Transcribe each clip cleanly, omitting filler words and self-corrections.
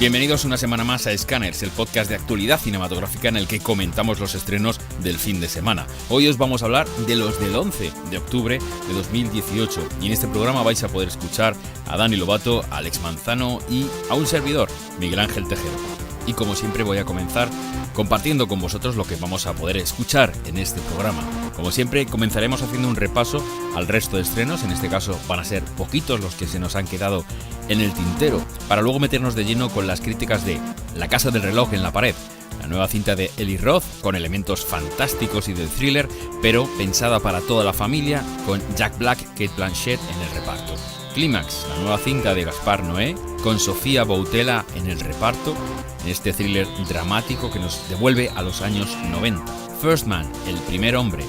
Bienvenidos una semana más a Scanners, el podcast de actualidad cinematográfica en el que comentamos los estrenos del fin de semana. Hoy os vamos a hablar de los del 11 de octubre de 2018 y en este programa vais a poder escuchar a Dani Lobato, a Alex Manzano y a un servidor, Miguel Ángel Tejero. Y como siempre voy a comenzar compartiendo con vosotros lo que vamos a poder escuchar en este programa. Como siempre comenzaremos haciendo un repaso al resto de estrenos, en este caso van a ser poquitos los que se nos han quedado en el tintero, para luego meternos de lleno con las críticas de La casa del reloj en la pared, la nueva cinta de Eli Roth con elementos fantásticos y de thriller, pero pensada para toda la familia, con Jack Black, Cate Blanchett en el reparto. Clímax, la nueva cinta de Gaspar Noé, con Sofía Boutella en el reparto, en este thriller dramático que nos devuelve a los años 90. First Man, el primer hombre.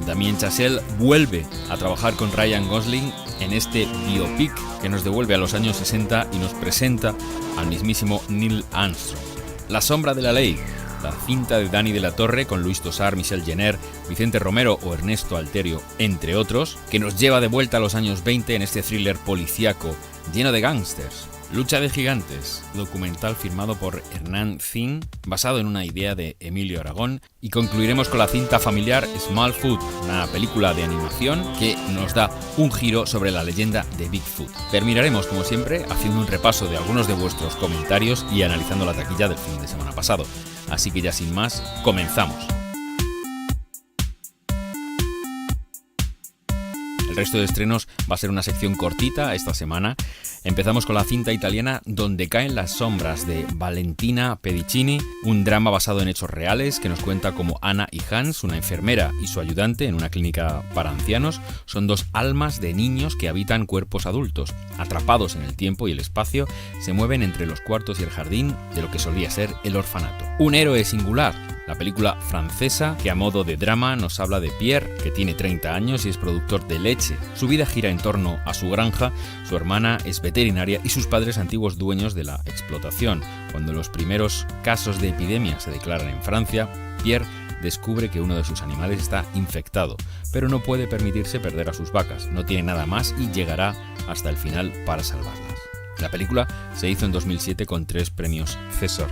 Damien Chazelle vuelve a trabajar con Ryan Gosling en este biopic que nos devuelve a los años 60 y nos presenta al mismísimo Neil Armstrong. La sombra de la ley, la cinta de Dani de la Torre con Luis Tosar, Michelle Jenner, Vicente Romero o Ernesto Alterio, entre otros, que nos lleva de vuelta a los años 20 en este thriller policíaco lleno de gángsters. Lucha de gigantes, documental firmado por Hernán Zin, basado en una idea de Emilio Aragón, y concluiremos con la cinta familiar Smallfoot, una película de animación que nos da un giro sobre la leyenda de Bigfoot. Terminaremos, como siempre, haciendo un repaso de algunos de vuestros comentarios y analizando la taquilla del fin de semana pasado. Así que ya sin más, comenzamos. El resto de estrenos va a ser una sección cortita esta semana. Empezamos con la cinta italiana Donde caen las sombras de Valentina Pedicini, un drama basado en hechos reales que nos cuenta cómo Ana y Hans, una enfermera y su ayudante en una clínica para ancianos, son dos almas de niños que habitan cuerpos adultos. Atrapados en el tiempo y el espacio, se mueven entre los cuartos y el jardín de lo que solía ser el orfanato. Un héroe singular, la película francesa que a modo de drama nos habla de Pierre, que tiene 30 años y es productor de leche. Su vida gira en torno a su granja, su hermana es veterinaria y sus padres antiguos dueños de la explotación. Cuando los primeros casos de epidemia se declaran en Francia, Pierre descubre que uno de sus animales está infectado, pero no puede permitirse perder a sus vacas, no tiene nada más y llegará hasta el final para salvarlas. La película se hizo en 2007 con 3 premios César.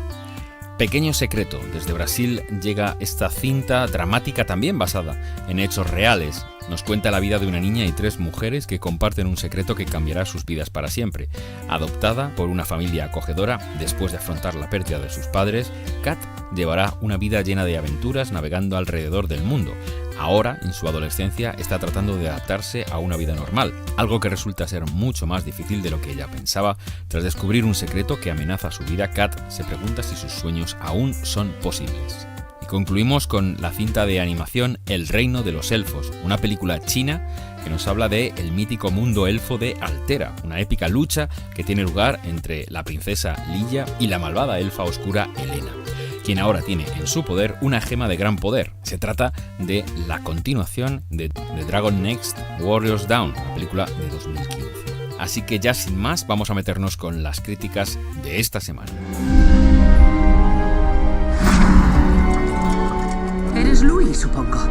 Pequeño secreto, desde Brasil llega esta cinta dramática también basada en hechos reales. Nos cuenta la vida de una niña y 3 mujeres que comparten un secreto que cambiará sus vidas para siempre. Adoptada por una familia acogedora, después de afrontar la pérdida de sus padres, Kat llevará una vida llena de aventuras navegando alrededor del mundo. Ahora, en su adolescencia, está tratando de adaptarse a una vida normal, algo que resulta ser mucho más difícil de lo que ella pensaba. Tras descubrir un secreto que amenaza su vida, Kat se pregunta si sus sueños aún son posibles. Y concluimos con la cinta de animación El reino de los elfos, una película china que nos habla de el mítico mundo elfo de Altera, una épica lucha que tiene lugar entre la princesa Lilla y la malvada elfa oscura Helena, quien ahora tiene en su poder una gema de gran poder. Se trata de la continuación de The Dragon Next Warriors Down, una película de 2015. Así que ya sin más, vamos a meternos con las críticas de esta semana. Eres Louis, supongo.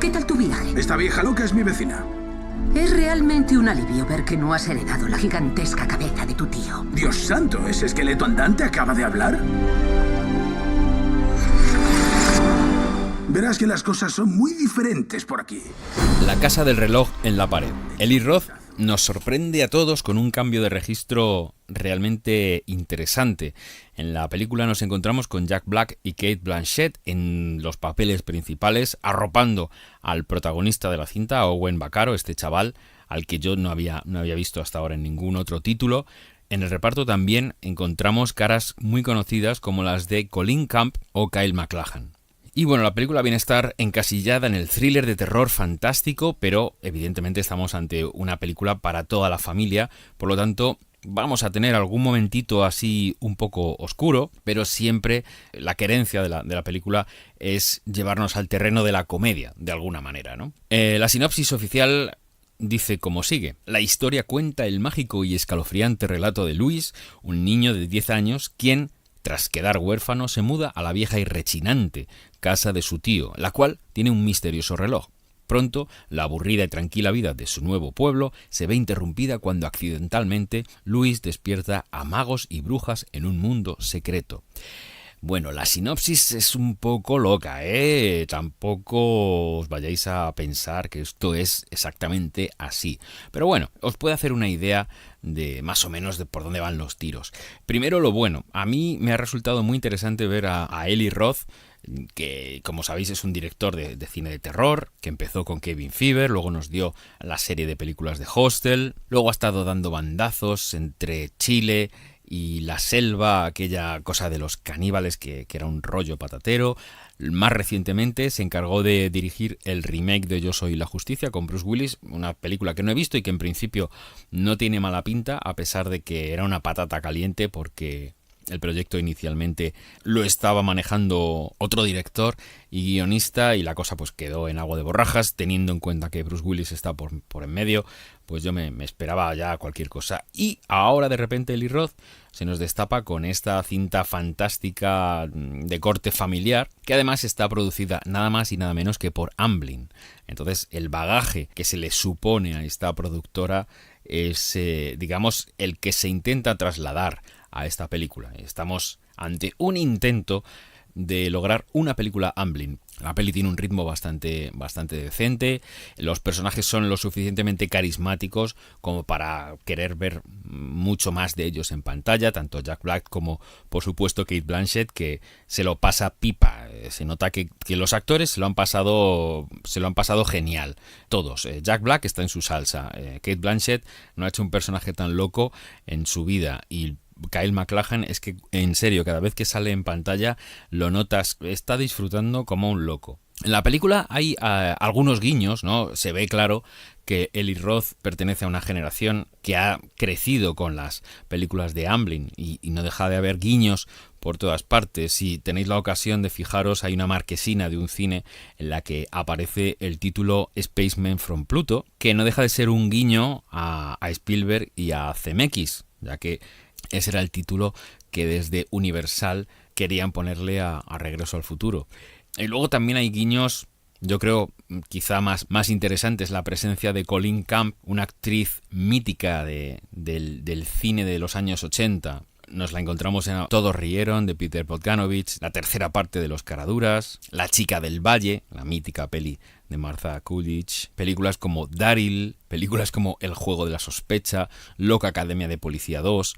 ¿Qué tal tu viaje? Esta vieja loca es mi vecina. Es realmente un alivio ver que no has heredado la gigantesca cabeza de tu tío. Dios santo, ¿ese esqueleto andante acaba de hablar? Verás que las cosas son muy diferentes por aquí. La casa del reloj en la pared. Eli Roth nos sorprende a todos con un cambio de registro realmente interesante. En la película nos encontramos con Jack Black y Cate Blanchett en los papeles principales, arropando al protagonista de la cinta, a Owen Baccaro, este chaval al que yo no había visto hasta ahora en ningún otro título. En el reparto también encontramos caras muy conocidas como las de Colin Camp o Kyle MacLachlan. Y bueno, la película viene a estar encasillada en el thriller de terror fantástico, pero evidentemente estamos ante una película para toda la familia, por lo tanto vamos a tener algún momentito así un poco oscuro, pero siempre la querencia de la película es llevarnos al terreno de la comedia, de alguna manera, ¿no? La sinopsis oficial dice como sigue. La historia cuenta el mágico y escalofriante relato de Luis, un niño de 10 años, quien, tras quedar huérfano, se muda a la vieja y rechinante casa de su tío, la cual tiene un misterioso reloj. Pronto, la aburrida y tranquila vida de su nuevo pueblo se ve interrumpida cuando accidentalmente Louis despierta a magos y brujas en un mundo secreto. Bueno, la sinopsis es un poco loca, ¿eh? Tampoco os vayáis a pensar que esto es exactamente así. Pero bueno, os puede hacer una idea de más o menos de por dónde van los tiros. Primero lo bueno, a mí me ha resultado muy interesante ver a Eli Roth, que como sabéis es un director de cine de terror, que empezó con Cabin Fever, luego nos dio la serie de películas de Hostel, luego ha estado dando bandazos entre Chile y la selva, aquella cosa de los caníbales que era un rollo patatero. Más recientemente se encargó de dirigir el remake de Yo soy la justicia con Bruce Willis, una película que no he visto y que en principio no tiene mala pinta, a pesar de que era una patata caliente porque el proyecto inicialmente lo estaba manejando otro director y guionista y la cosa pues quedó en agua de borrajas. Teniendo en cuenta que Bruce Willis está por en medio, pues yo me esperaba ya cualquier cosa. Y ahora de repente Eli Roth se nos destapa con esta cinta fantástica de corte familiar, que además está producida nada más y nada menos que por Amblin. Entonces el bagaje que se le supone a esta productora es, digamos, el que se intenta trasladar a esta película. Estamos ante un intento de lograr una película Amblin. La peli tiene un ritmo bastante decente, los personajes son lo suficientemente carismáticos como para querer ver mucho más de ellos en pantalla, tanto Jack Black como por supuesto Cate Blanchett, que se lo pasa pipa. Se nota que los actores se lo han pasado genial, todos. Jack Black está en su salsa, Cate Blanchett no ha hecho un personaje tan loco en su vida, y Kyle MacLachlan es que en serio cada vez que sale en pantalla lo notas, está disfrutando como un loco. En la película hay algunos guiños, ¿no? Se ve claro que Eli Roth pertenece a una generación que ha crecido con las películas de Amblin y no deja de haber guiños por todas partes. Si tenéis la ocasión de fijaros, hay una marquesina de un cine en la que aparece el título Spaceman from Pluto, que no deja de ser un guiño a Spielberg y a Zemeckis, ya que ese era el título que desde Universal querían ponerle a Regreso al Futuro. Y luego también hay guiños, yo creo, quizá más interesantes. La presencia de Colleen Camp, una actriz mítica del cine de los años 80. Nos la encontramos en Todos rieron, de Peter Bogdanovich, la tercera parte de Los Caraduras, La chica del valle, la mítica peli de Martha Coolidge, películas como Daryl, películas como El juego de la sospecha, Loca Academia de Policía 2...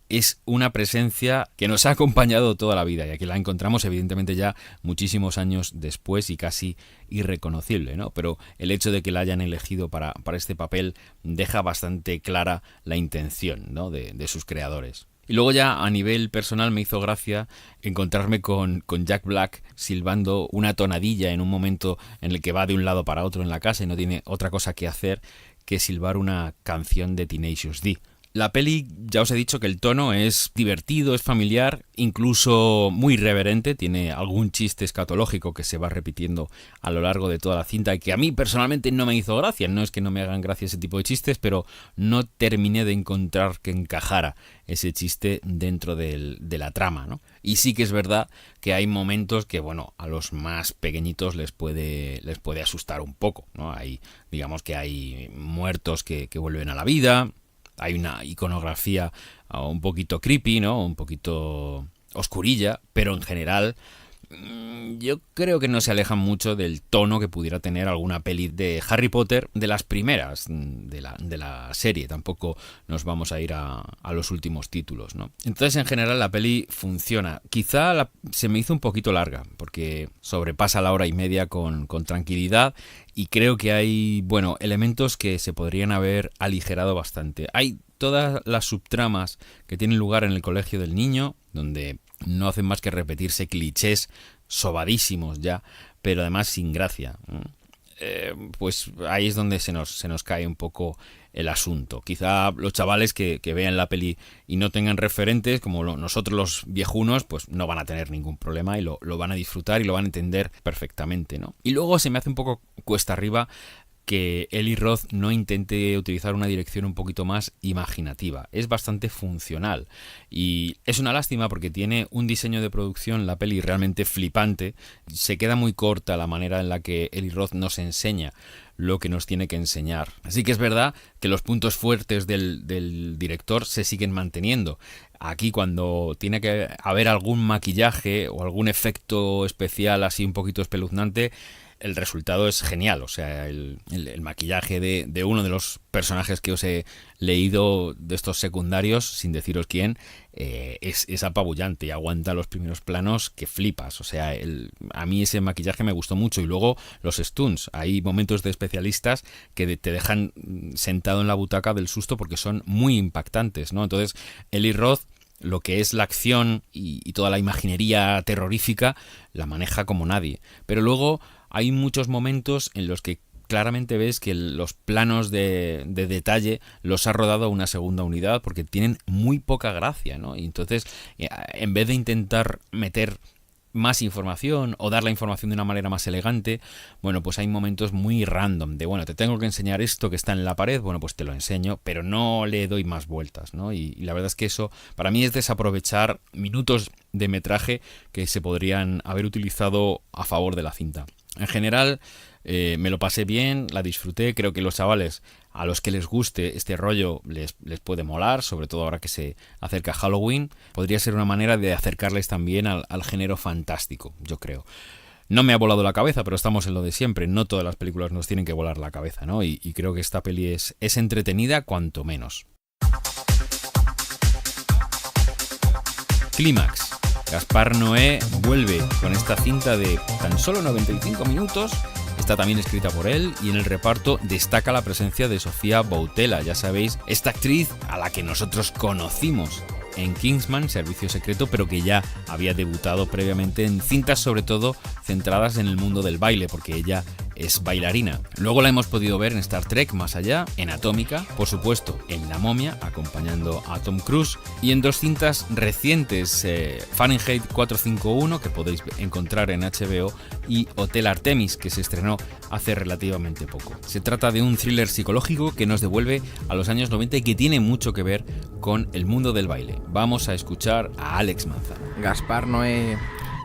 Es una presencia que nos ha acompañado toda la vida y aquí la encontramos evidentemente ya muchísimos años después y casi irreconocible, ¿no? Pero el hecho de que la hayan elegido para este papel deja bastante clara la intención, ¿no? de sus creadores. Y luego ya a nivel personal me hizo gracia encontrarme con Jack Black silbando una tonadilla en un momento en el que va de un lado para otro en la casa y no tiene otra cosa que hacer que silbar una canción de Tenacious D. La peli, ya os he dicho que el tono es divertido, es familiar, incluso muy irreverente, tiene algún chiste escatológico que se va repitiendo a lo largo de toda la cinta y que a mí personalmente no me hizo gracia. No es que no me hagan gracia ese tipo de chistes, pero no terminé de encontrar que encajara ese chiste dentro de la trama, ¿no? Y sí que es verdad que hay momentos que, bueno, a los más pequeñitos les puede asustar un poco, ¿no? Digamos que hay muertos que vuelven a la vida. Hay una iconografía un poquito creepy, ¿no? Un poquito oscurilla, pero en general yo creo que no se alejan mucho del tono que pudiera tener alguna peli de Harry Potter, de las primeras de la serie. Tampoco nos vamos a ir a los últimos títulos, ¿no? Entonces, en general, la peli funciona. Quizá se me hizo un poquito larga, porque sobrepasa la hora y media con tranquilidad. Y creo que hay, bueno, elementos que se podrían haber aligerado bastante. Hay todas las subtramas que tienen lugar en el colegio del niño, donde no hacen más que repetirse clichés sobadísimos ya, pero además sin gracia. Pues ahí es donde se nos cae un poco el asunto. Quizá los chavales que vean la peli y no tengan referentes, como nosotros los viejunos, pues no van a tener ningún problema y lo van a disfrutar y lo van a entender perfectamente, ¿no? Y luego se me hace un poco cuesta arriba que Eli Roth no intente utilizar una dirección un poquito más imaginativa. Es bastante funcional y es una lástima porque tiene un diseño de producción, la peli, realmente flipante. Se queda muy corta la manera en la que Eli Roth nos enseña lo que nos tiene que enseñar. Así que es verdad que los puntos fuertes del director se siguen manteniendo. Aquí, cuando tiene que haber algún maquillaje o algún efecto especial así un poquito espeluznante, el resultado es genial. O sea, el maquillaje de uno de los personajes que os he leído, de estos secundarios, sin deciros quién, es apabullante y aguanta los primeros planos que flipas. O sea, a mí ese maquillaje me gustó mucho. Y luego los stunts. Hay momentos de especialistas que te dejan sentado en la butaca del susto porque son muy impactantes, ¿no? Entonces, Eli Roth, lo que es la acción y toda la imaginería terrorífica, la maneja como nadie. Pero luego hay muchos momentos en los que claramente ves que los planos de detalle los ha rodado una segunda unidad porque tienen muy poca gracia, ¿no? Y entonces, en vez de intentar meter más información o dar la información de una manera más elegante, bueno, pues hay momentos muy random de, bueno, te tengo que enseñar esto que está en la pared, bueno, pues te lo enseño, pero no le doy más vueltas, ¿no? Y la verdad es que eso para mí es desaprovechar minutos de metraje que se podrían haber utilizado a favor de la cinta. En general, me lo pasé bien, la disfruté. Creo que los chavales a los que les guste este rollo les puede molar, sobre todo ahora que se acerca Halloween. Podría ser una manera de acercarles también al género fantástico, yo creo. No me ha volado la cabeza, pero estamos en lo de siempre. No todas las películas nos tienen que volar la cabeza, ¿no? Y creo que esta peli es entretenida cuanto menos. Clímax. Gaspar Noé vuelve con esta cinta de tan solo 95 minutos. Está también escrita por él y en el reparto destaca la presencia de Sofía Boutella, ya sabéis, esta actriz a la que nosotros conocimos en Kingsman, Servicio Secreto, pero que ya había debutado previamente en cintas sobre todo centradas en el mundo del baile, porque ella es bailarina. Luego la hemos podido ver en Star Trek Más Allá, en Atómica, por supuesto en La Momia, acompañando a Tom Cruise, y en dos cintas recientes, Fahrenheit 451, que podéis encontrar en HBO, y Hotel Artemis, que se estrenó hace relativamente poco. Se trata de un thriller psicológico que nos devuelve a los años 90 y que tiene mucho que ver con el mundo del baile. Vamos a escuchar a Alex Manzano. Gaspar Noé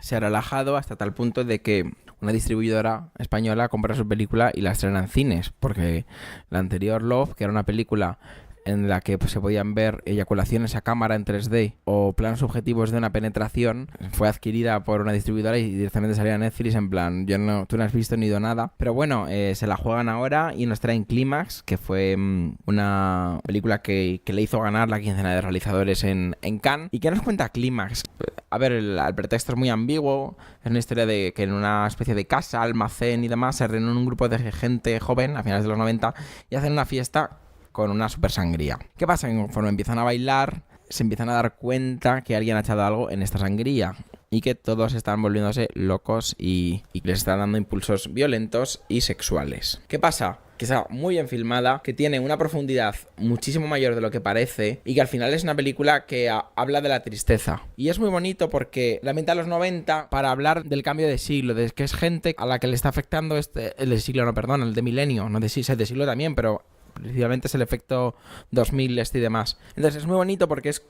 se ha relajado hasta tal punto de que una distribuidora española compra su película y la estrena en cines, porque la anterior Love, que era una película en la que se podían ver eyaculaciones a cámara en 3D o planos subjetivos de una penetración, fue adquirida por una distribuidora y directamente salía a Netflix en plan, tú no has visto ni ido nada. Pero bueno, se la juegan ahora y nos traen Clímax, que fue una película que le hizo ganar la quincena de realizadores en Cannes. ¿Y qué nos cuenta Clímax? A ver, el pretexto es muy ambiguo. Es una historia de que en una especie de casa, almacén y demás, se reúnen un grupo de gente joven a finales de los 90 y hacen una fiesta con una super sangría. ¿Qué pasa? Que conforme empiezan a bailar, se empiezan a dar cuenta que alguien ha echado algo en esta sangría y que todos están volviéndose locos y les están dando impulsos violentos y sexuales. ¿Qué pasa? Que está muy bien filmada, que tiene una profundidad muchísimo mayor de lo que parece y que al final es una película que habla de la tristeza. Y es muy bonito porque la ambienta a los 90 para hablar del cambio de siglo, de que es gente a la que le está afectando el de siglo, no, perdón, el de milenio, no de siglo también, pero principalmente es el efecto 2000 y demás. Entonces es muy bonito porque es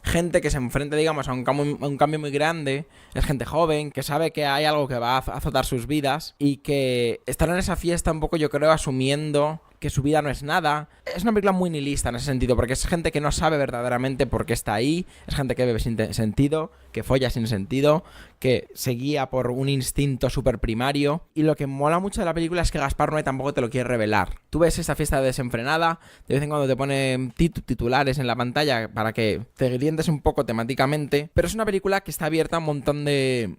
gente que se enfrenta, digamos, a un cambio muy grande. Es gente joven que sabe que hay algo que va a azotar sus vidas y que están en esa fiesta un poco, yo creo, asumiendo que su vida no es nada. Es una película muy nihilista en ese sentido, porque es gente que no sabe verdaderamente por qué está ahí, es gente que bebe sin sentido, que folla sin sentido, que se guía por un instinto súper primario. Y lo que mola mucho de la película es que Gaspar Noé tampoco te lo quiere revelar. Tú ves esta fiesta desenfrenada, de vez en cuando te pone titulares en la pantalla para que te orientes un poco temáticamente, pero es una película que está abierta a un montón de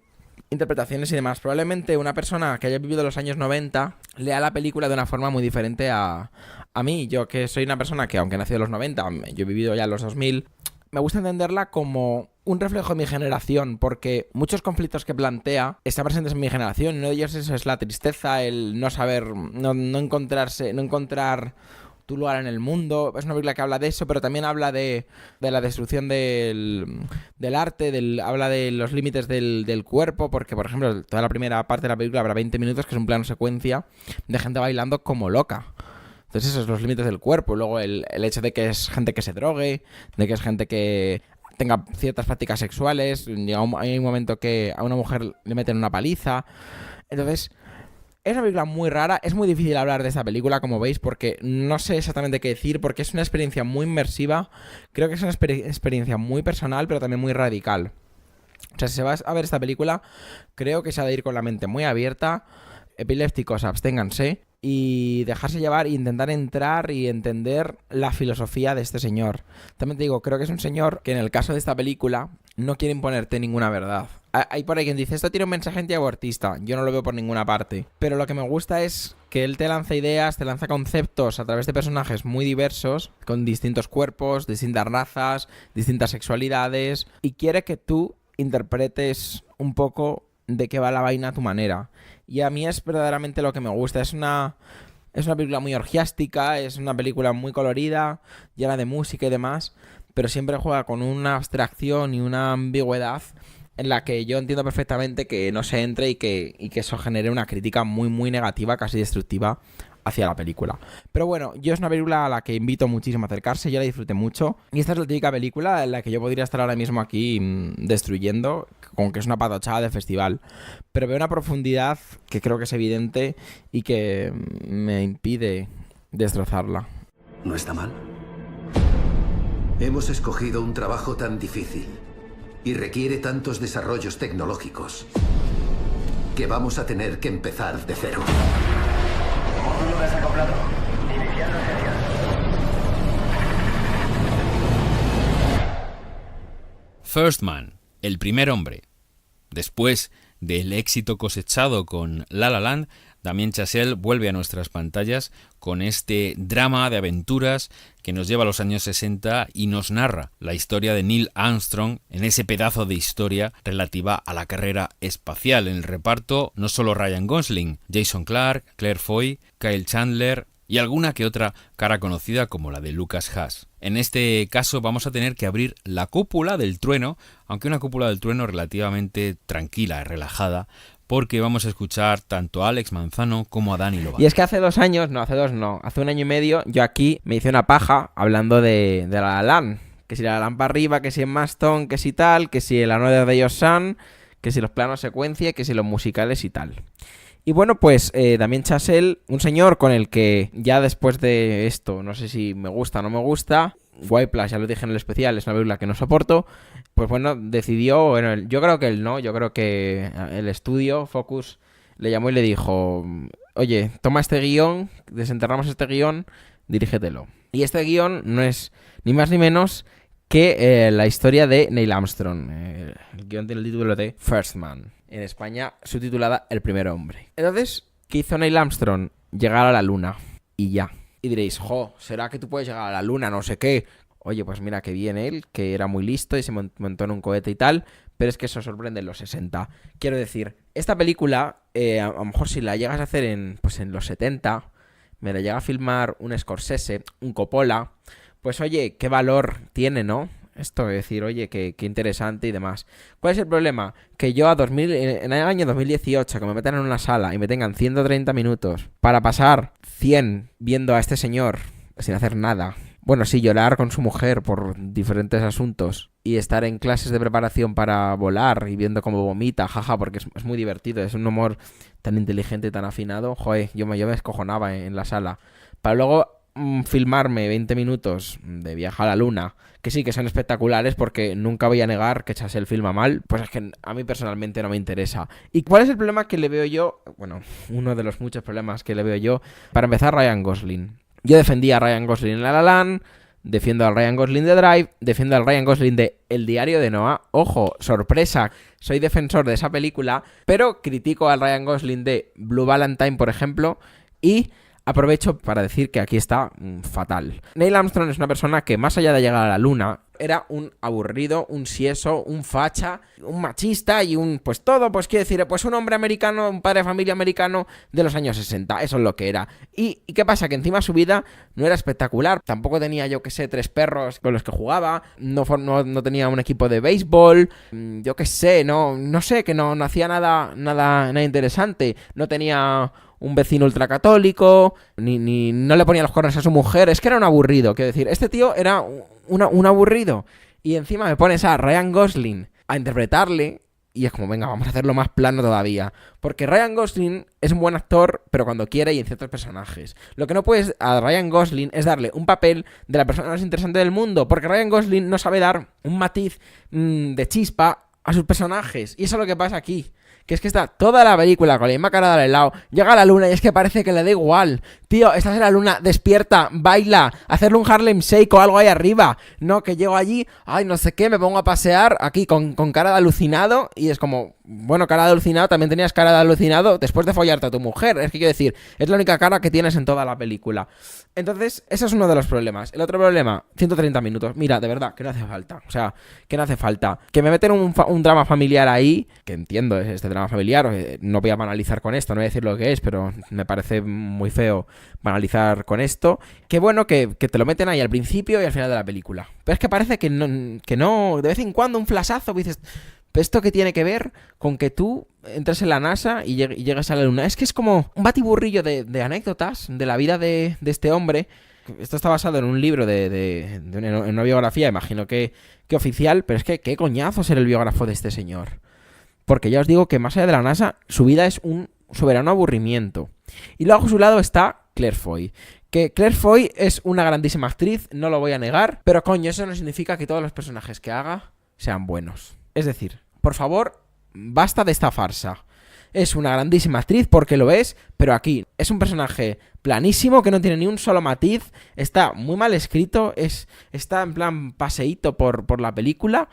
interpretaciones y demás. Probablemente una persona que haya vivido los años 90 lea la película de una forma muy diferente a mí. Yo, que soy una persona que, aunque nací en los 90, yo he vivido ya los 2000, me gusta entenderla como un reflejo de mi generación, porque muchos conflictos que plantea están presentes en mi generación. Uno de ellos es la tristeza, el no saber, no encontrar tu lugar en el mundo. Es una película que habla de eso, pero también habla de la destrucción del arte, habla de los límites del cuerpo, porque, por ejemplo, toda la primera parte de la película habrá 20 minutos, que es un plano secuencia de gente bailando como loca. Entonces esos son los límites del cuerpo. Luego el hecho de que es gente que se drogue, de que es gente que tenga ciertas prácticas sexuales. Hay un momento que a una mujer le meten una paliza. Entonces, es una película muy rara. Es muy difícil hablar de esta película, como veis, porque no sé exactamente qué decir, porque es una experiencia muy inmersiva. Creo que es una experiencia muy personal, pero también muy radical. O sea, si se va a ver esta película, creo que se ha de ir con la mente muy abierta. Epilépticos, absténganse. Y dejarse llevar e intentar entrar y entender la filosofía de este señor. También te digo, creo que es un señor que en el caso de esta película no quiere imponerte ninguna verdad. Hay por ahí quien dice, esto tiene un mensaje antiabortista. Yo no lo veo por ninguna parte. Pero lo que me gusta es que él te lanza ideas, te lanza conceptos a través de personajes muy diversos, con distintos cuerpos, distintas razas, distintas sexualidades, y quiere que tú interpretes un poco de qué va la vaina a tu manera. Y a mí es verdaderamente lo que me gusta. Es una película muy orgiástica, es una película muy colorida, llena de música y demás, pero siempre juega con una abstracción y una ambigüedad en la que yo entiendo perfectamente que no se entre y que eso genere una crítica muy, muy negativa, casi destructiva hacia la película. Pero bueno, yo es una película a la que invito muchísimo a acercarse, yo la disfruté mucho. Y esta es la típica película en la que yo podría estar ahora mismo aquí destruyendo, como que es una patochada de festival. Pero veo una profundidad que creo que es evidente y que me impide destrozarla. ¿No está mal? Hemos escogido un trabajo tan difícil y requiere tantos desarrollos tecnológicos que vamos a tener que empezar de cero. Módulo desacoplado. Iniciando serie. First Man, el primer hombre. Después del éxito cosechado con La La Land, Damien Chazelle vuelve a nuestras pantallas con este drama de aventuras que nos lleva a los años 60 y nos narra la historia de Neil Armstrong en ese pedazo de historia relativa a la carrera espacial. En el reparto no solo Ryan Gosling, Jason Clarke, Claire Foy, Kyle Chandler y alguna que otra cara conocida como la de Lucas Haas. En este caso vamos a tener que abrir la cúpula del trueno, aunque una cúpula del trueno relativamente tranquila y relajada, porque vamos a escuchar tanto a Alex Manzano como a Dani Lovato. Y es que hace 2 años, no, hace 2 no, hace 1 año y medio, yo aquí me hice una paja hablando de La La Land. Que si La La Land para arriba, que si en Maston, que si tal, que si el Another Day of Sun, que si los planos secuencia, que si los musicales y tal. Y bueno, pues Damien Chazelle, un señor con el que ya después de esto, no sé si me gusta o no me gusta, Whiplash, ya lo dije en el especial, es una película que no soporto, pues bueno, decidió, bueno, yo creo que él no, yo creo que el estudio, Focus, le llamó y le dijo, oye, toma este guión, desenterramos este guión, dirígetelo. Y este guión no es ni más ni menos que la historia de Neil Armstrong. El guión tiene el título de First Man. En España subtitulada El primer hombre. Entonces, ¿qué hizo Neil Armstrong? Llegar a la luna. Y ya. Y diréis, ¿será que tú puedes llegar a la luna? No sé qué. Oye, pues mira que bien él, que era muy listo y se montó en un cohete y tal. Pero es que eso sorprende en los 60. Quiero decir, esta película, a lo mejor si la llegas a hacer en los 70, me la llega a filmar un Scorsese, un Coppola, pues oye, qué valor tiene, ¿no? Esto es decir, oye, qué interesante y demás. ¿Cuál es el problema? Que yo en el año 2018, que me metan en una sala y me tengan 130 minutos para pasar 100 viendo a este señor sin hacer nada. Bueno, sí, llorar con su mujer por diferentes asuntos y estar en clases de preparación para volar y viendo cómo vomita, jaja, porque es muy divertido, es un humor tan inteligente y tan afinado. Joder, yo me escojonaba en la sala. Para luego filmarme 20 minutos de viaje a la luna, que sí, que son espectaculares porque nunca voy a negar que Chazelle filma mal, pues es que a mí personalmente no me interesa. ¿Y cuál es el problema que le veo yo? Bueno, uno de los muchos problemas que le veo yo. Para empezar, Ryan Gosling. Yo defendía a Ryan Gosling en La La Land, defiendo al Ryan Gosling de Drive, defiendo al Ryan Gosling de El diario de Noah. Ojo, sorpresa, soy defensor de esa película, pero critico al Ryan Gosling de Blue Valentine, por ejemplo, y aprovecho para decir que aquí está fatal. Neil Armstrong es una persona que, más allá de llegar a la luna, Era un aburrido, un sieso, un facha, un machista y un... pues todo, pues quiero decir, pues un hombre americano, un padre de familia americano de los años 60, eso es lo que era. ¿Y qué pasa? Que encima su vida no era espectacular, tampoco tenía, yo que sé, 3 perros con los que jugaba, no tenía un equipo de béisbol, yo que sé, no sé, que no hacía nada interesante, no tenía un vecino ultracatólico, ni no le ponía los cuernos a su mujer, es que era un aburrido, quiero decir, este tío era un aburrido, y encima me pones a Ryan Gosling a interpretarle, y es como, venga, vamos a hacerlo más plano todavía, porque Ryan Gosling es un buen actor, pero cuando quiere y en ciertos personajes. Lo que no puedes a Ryan Gosling es darle un papel de la persona más interesante del mundo, porque Ryan Gosling no sabe dar un matiz de chispa a sus personajes, y eso es lo que pasa aquí. Que es que está toda la película con la misma cara de lado, llega a la luna y es que parece que le da igual. Tío, estás en la luna, despierta, baila, hacerle un Harlem Shake o algo ahí arriba. No, que llego allí, ay, no sé qué, me pongo a pasear aquí con cara de alucinado y es como, bueno, cara de alucinado, también tenías cara de alucinado después de follarte a tu mujer. Es que quiero decir, es la única cara que tienes en toda la película. Entonces, ese es uno de los problemas. El otro problema, 130 minutos. Mira, de verdad, que no hace falta. O sea, que no hace falta. Que me meten un drama familiar ahí, que entiendo, es este drama familiar, no voy a banalizar con esto, no voy a decir lo que es, pero me parece muy feo banalizar con esto. Que bueno, que te lo meten ahí al principio y al final de la película. Pero es que parece que no de vez en cuando un flashazo, dices, ¿esto qué tiene que ver con que tú entres en la NASA y llegues a la Luna? Es que es como un batiburrillo de anécdotas de la vida de este hombre. Esto está basado en un libro de una biografía, imagino que oficial, pero es que qué coñazo ser el biógrafo de este señor. Porque ya os digo que más allá de la NASA, su vida es un soberano aburrimiento. Y luego a su lado está Claire Foy. Que Claire Foy es una grandísima actriz, no lo voy a negar, pero coño, eso no significa que todos los personajes que haga sean buenos. Es decir, por favor, basta de esta farsa. Es una grandísima actriz porque lo es, pero aquí es un personaje planísimo que no tiene ni un solo matiz, está muy mal escrito, está en plan paseíto por la película,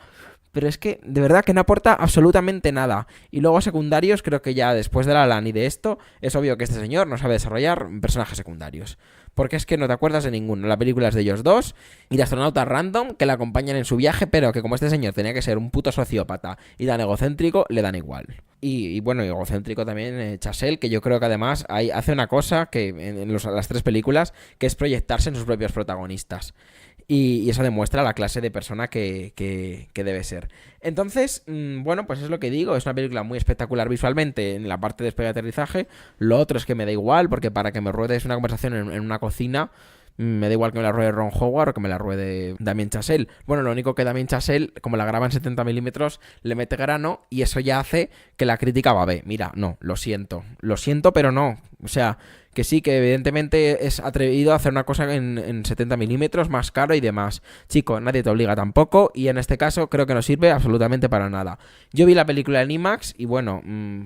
pero es que de verdad que no aporta absolutamente nada. Y luego secundarios, creo que ya después de La La Land y de esto, es obvio que este señor no sabe desarrollar personajes secundarios. Porque es que no te acuerdas de ninguno. La película es de ellos dos y de astronautas random que le acompañan en su viaje, pero que como este señor tenía que ser un puto sociópata y tan egocéntrico, le dan igual. Y bueno, egocéntrico también Chazelle, que yo creo que además hace una cosa que en las 3 películas, que es proyectarse en sus propios protagonistas. Y eso demuestra la clase de persona que debe ser. Entonces, bueno, pues es lo que digo. Es una película muy espectacular visualmente en la parte de despegue y aterrizaje. Lo otro es que me da igual, porque para que me ruedes una conversación en una cocina, me da igual que me la ruede Ron Howard o que me la ruede Damien Chazelle. Bueno, lo único que Damien Chazelle, como la graba en 70 milímetros, le mete grano y eso ya hace que la crítica babe. Mira, no, lo siento, pero no. O sea, que sí, que evidentemente es atrevido a hacer una cosa en 70 milímetros, más caro y demás. Chico, nadie te obliga tampoco y en este caso creo que no sirve absolutamente para nada. Yo vi la película en IMAX y bueno,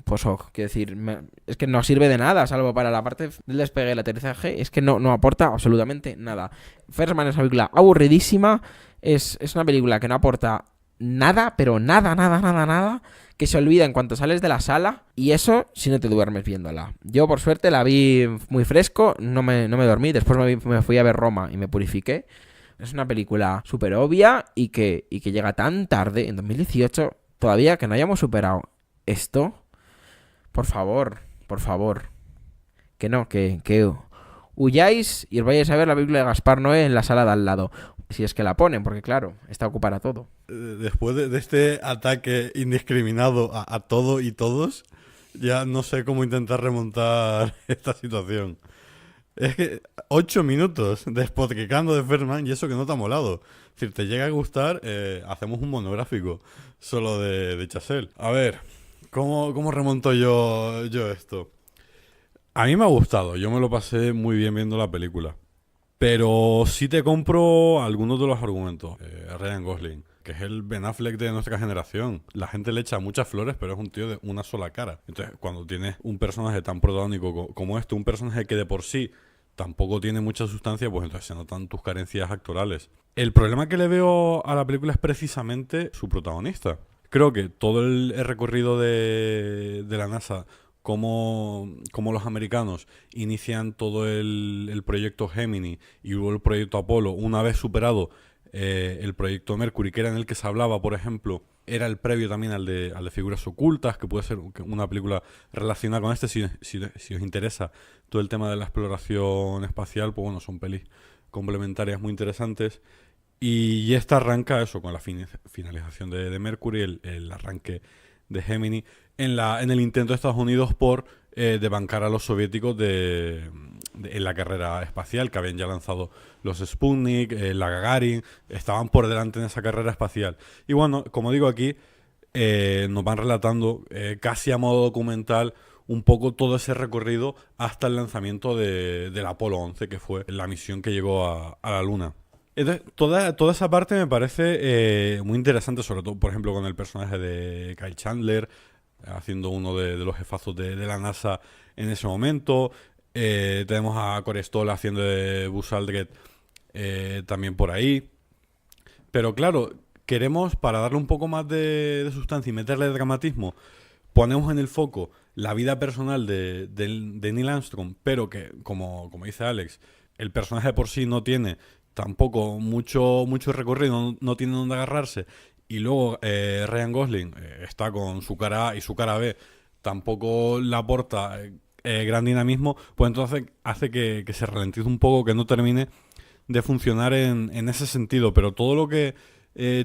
pues quiero decir, es que no sirve de nada, salvo para la parte del despegue y el aterrizaje, es que no aporta absolutamente nada. First Man es una película aburridísima, es una película que no aporta nada, pero nada, que se olvida en cuanto sales de la sala, y eso si no te duermes viéndola. Yo por suerte la vi muy fresco, no me dormí, después me fui a ver Roma y me purifiqué. Es una película súper obvia y que llega tan tarde, en 2018, todavía que no hayamos superado esto. Por favor, que huyáis y os vayáis a ver la película de Gaspar Noé en la sala de al lado. Si es que la ponen, porque claro, está ocupada todo. Después de este ataque indiscriminado a todo y todos, ya no sé cómo intentar remontar esta situación. Es que 8 minutos despotricando de First Man y eso que no te ha molado. Es decir, te llega a gustar, hacemos un monográfico solo de Chazelle. A ver, ¿cómo remonto yo esto? A mí me ha gustado, yo me lo pasé muy bien viendo la película. Pero sí te compro algunos de los argumentos. Ryan Gosling, que es el Ben Affleck de nuestra generación. La gente le echa muchas flores, pero es un tío de una sola cara. Entonces, cuando tienes un personaje tan protagónico como este, un personaje que de por sí tampoco tiene mucha sustancia, pues entonces se notan tus carencias actorales. El problema que le veo a la película es precisamente su protagonista. Creo que todo el recorrido de la NASA, como los americanos inician todo el proyecto Gemini y luego el proyecto Apolo, una vez superado, el proyecto Mercury, que era en el que se hablaba, por ejemplo, era el previo también al de Figuras Ocultas, que puede ser una película relacionada con este, si os interesa todo el tema de la exploración espacial, pues bueno, son pelis complementarias muy interesantes. Y esta arranca eso, con la finalización de Mercury, el arranque de Gemini, en el intento de Estados Unidos por debancar a los soviéticos en la carrera espacial, que habían ya lanzado los Sputnik, la Gagarin, estaban por delante en esa carrera espacial. Y bueno, como digo aquí, nos van relatando casi a modo documental un poco todo ese recorrido hasta el lanzamiento del Apolo 11, que fue la misión que llegó a la Luna. Entonces, toda esa parte me parece muy interesante, sobre todo, por ejemplo, con el personaje de Kyle Chandler, haciendo uno de los jefazos de la NASA en ese momento. Tenemos a Corey Stoll haciendo de Buzz Aldrin también por ahí. Pero claro, queremos, para darle un poco más de sustancia y meterle dramatismo, ponemos en el foco la vida personal de Neil Armstrong, pero que, como dice Alex, el personaje por sí no tiene tampoco mucho recorrido, no tiene dónde agarrarse. Y luego Ryan Gosling está con su cara A y su cara B, tampoco le aporta gran dinamismo, pues entonces hace que se ralentice un poco, que no termine de funcionar en ese sentido. Pero todo lo que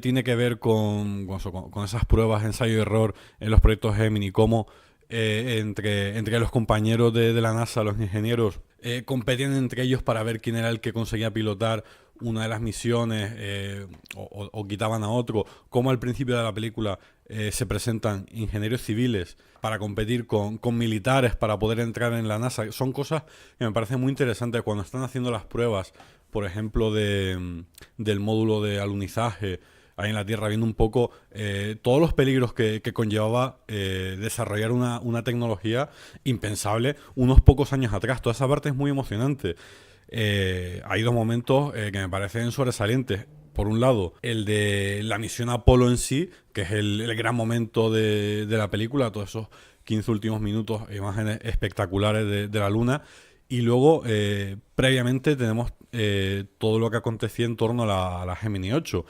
tiene que ver con esas pruebas, ensayo y error en los proyectos Gemini, cómo entre los compañeros de la NASA, los ingenieros, competían entre ellos para ver quién era el que conseguía pilotar una de las misiones o quitaban a otro, como al principio de la película se presentan ingenieros civiles para competir con militares para poder entrar en la NASA. Son cosas que me parecen muy interesantes cuando están haciendo las pruebas, por ejemplo, del módulo de alunizaje ahí en la Tierra, viendo un poco todos los peligros que conllevaba desarrollar una tecnología impensable unos pocos años atrás. Toda esa parte es muy emocionante. Hay dos momentos que me parecen sobresalientes. Por un lado, el de la misión Apolo en sí, que es el gran momento de la película, todos esos 15 últimos minutos, imágenes espectaculares de la Luna. Y luego, previamente, tenemos todo lo que acontecía en torno a la Gemini 8,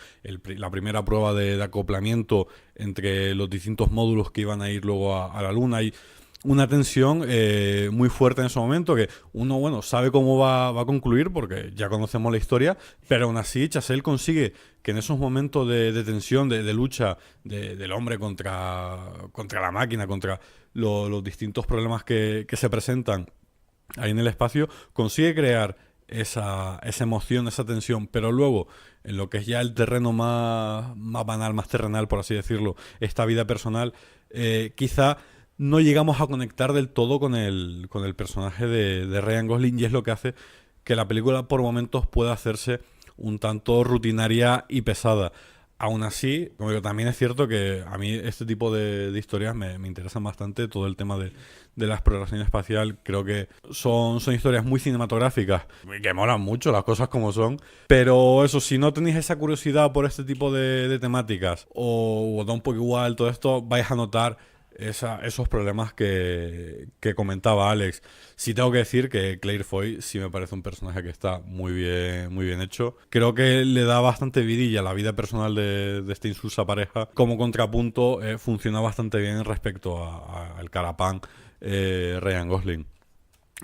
la primera prueba de acoplamiento entre los distintos módulos que iban a ir luego a la Luna. Y una tensión muy fuerte en ese momento, que uno, bueno, sabe cómo va a concluir porque ya conocemos la historia, pero aún así Chazelle consigue que en esos momentos de tensión, de lucha del hombre contra la máquina, contra los distintos problemas que se presentan ahí en el espacio, consigue crear esa emoción, esa tensión. Pero luego, en lo que es ya el terreno más banal, más terrenal, por así decirlo, esta vida personal, quizá no llegamos a conectar del todo con el personaje de Ryan Gosling, y es lo que hace que la película por momentos pueda hacerse un tanto rutinaria y pesada. Aún así, como digo, también es cierto que a mí este tipo de historias me interesan bastante. Todo el tema de la exploración espacial, creo que son historias muy cinematográficas que molan mucho, las cosas como son. Pero eso, si no tenéis esa curiosidad por este tipo de temáticas, o da un poco igual todo esto, vais a notar esos problemas que comentaba Alex. Sí tengo que decir que Claire Foy sí me parece un personaje que está muy bien hecho. Creo que le da bastante vidilla a la vida personal de esta insulsa pareja. Como contrapunto, funciona bastante bien respecto al carapán Ryan Gosling.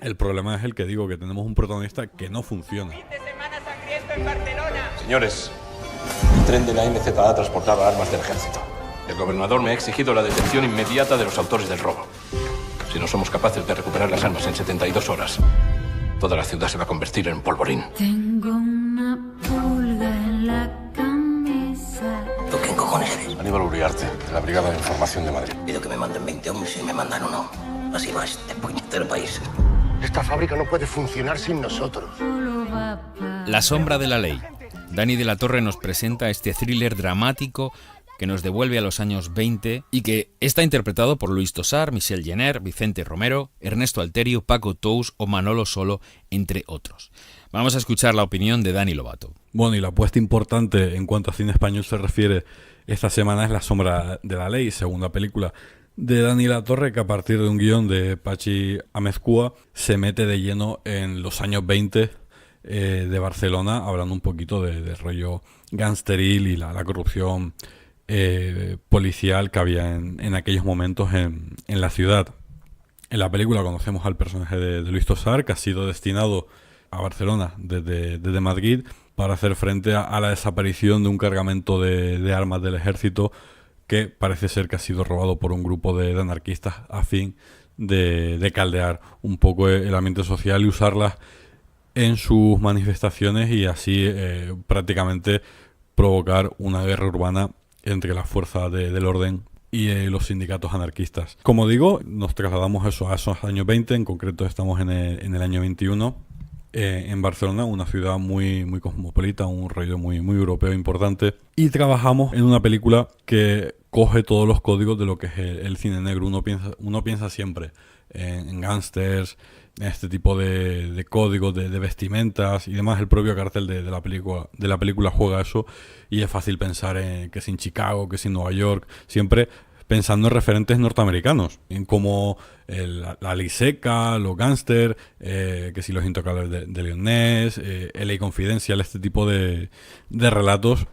El problema es el que digo, que tenemos un protagonista que no funciona. ¡Fin de semana sangriento en Barcelona! Señores, el tren de la NZA transportaba armas del ejército. El gobernador me ha exigido la detención inmediata de los autores del robo. Si no somos capaces de recuperar las armas en 72 horas, toda la ciudad se va a convertir en polvorín. Tengo una pulga en la camisa. ¿Tú qué cojones eres? Aníbal Uriarte, de la Brigada de Información de Madrid. Pido que me manden 20 hombres y me mandan uno. Así va este puñetero país. Esta fábrica no puede funcionar sin nosotros. La sombra de la ley. Dani de la Torre nos presenta este thriller dramático que nos devuelve a los años 20 y que está interpretado por Luis Tosar, Michelle Jenner, Vicente Romero, Ernesto Alterio, Paco Tous o Manolo Solo, entre otros. Vamos a escuchar la opinión de Dani Lobato. Bueno, y la apuesta importante en cuanto a cine español se refiere esta semana es La sombra de la ley, segunda película de Dani La Torre, que a partir de un guión de Pachi Amezcua se mete de lleno en los años 20, de Barcelona, hablando un poquito del rollo gangsteril y la corrupción policial que había en aquellos momentos en la ciudad. En la película conocemos al personaje de Luis Tosar, que ha sido destinado a Barcelona desde Madrid para hacer frente a la desaparición de un cargamento de armas del ejército que parece ser que ha sido robado por un grupo de anarquistas a fin de caldear un poco el ambiente social y usarlas en sus manifestaciones y así prácticamente provocar una guerra urbana entre las fuerzas del orden y los sindicatos anarquistas. Como digo, nos trasladamos a esos años 20, en concreto estamos en el año 21, en Barcelona, una ciudad muy, muy cosmopolita, un rollo muy, muy europeo importante, y trabajamos en una película que coge todos los códigos de lo que es el cine negro. Uno piensa siempre en gángsters, en este tipo de códigos, de vestimentas y demás. El propio cartel de la película juega eso, y es fácil pensar que es en Chicago, que es en Nueva York, siempre pensando en referentes norteamericanos, en como la ley seca, los gángsters, que si los intocables de Leon Ness, LA Confidential, este tipo de relatos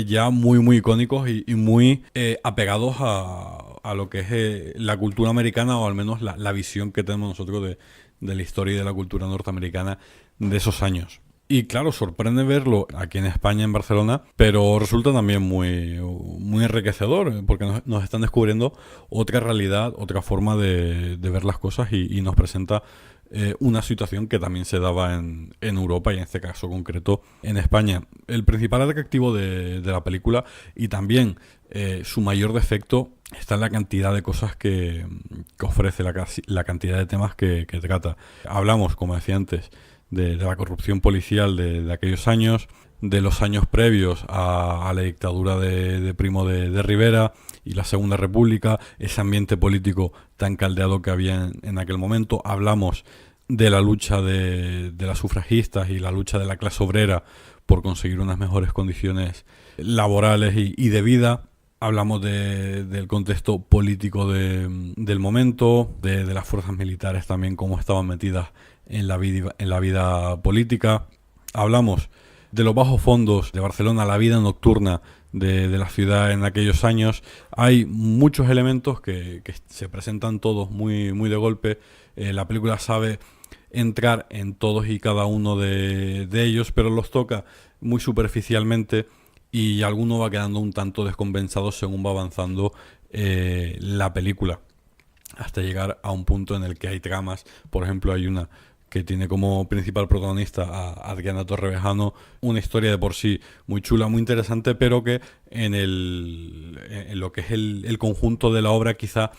ya muy muy icónicos y muy apegados a lo que es la cultura americana, o al menos la visión que tenemos nosotros de la historia y de la cultura norteamericana de esos años. Y claro, sorprende verlo aquí en España, en Barcelona, pero resulta también muy, muy enriquecedor, porque nos están descubriendo otra realidad, otra forma de ver las cosas, y nos presenta una situación que también se daba en Europa, y en este caso concreto en España. El principal atractivo de la película, y también su mayor defecto, está en la cantidad de cosas que ofrece, la cantidad de temas que trata. Hablamos, como decía antes, de la corrupción policial de aquellos años, de los años previos a la dictadura de Primo de Rivera y la Segunda República, ese ambiente político tan caldeado que había en aquel momento. Hablamos de la lucha de las sufragistas y la lucha de la clase obrera por conseguir unas mejores condiciones laborales y de vida. Hablamos del contexto político del momento, de las fuerzas militares también, cómo estaban metidas en la vida política. Hablamos de los bajos fondos de Barcelona, la vida nocturna de la ciudad en aquellos años. Hay muchos elementos que se presentan todos muy, muy de golpe. La película sabe entrar en todos y cada uno de ellos, pero los toca muy superficialmente, y alguno va quedando un tanto descompensado según va avanzando la película, hasta llegar a un punto en el que hay tramas. Por ejemplo, hay una que tiene como principal protagonista a Adriana Torrevejano, una historia de por sí muy chula, muy interesante, pero que en lo que es el conjunto de la obra quizá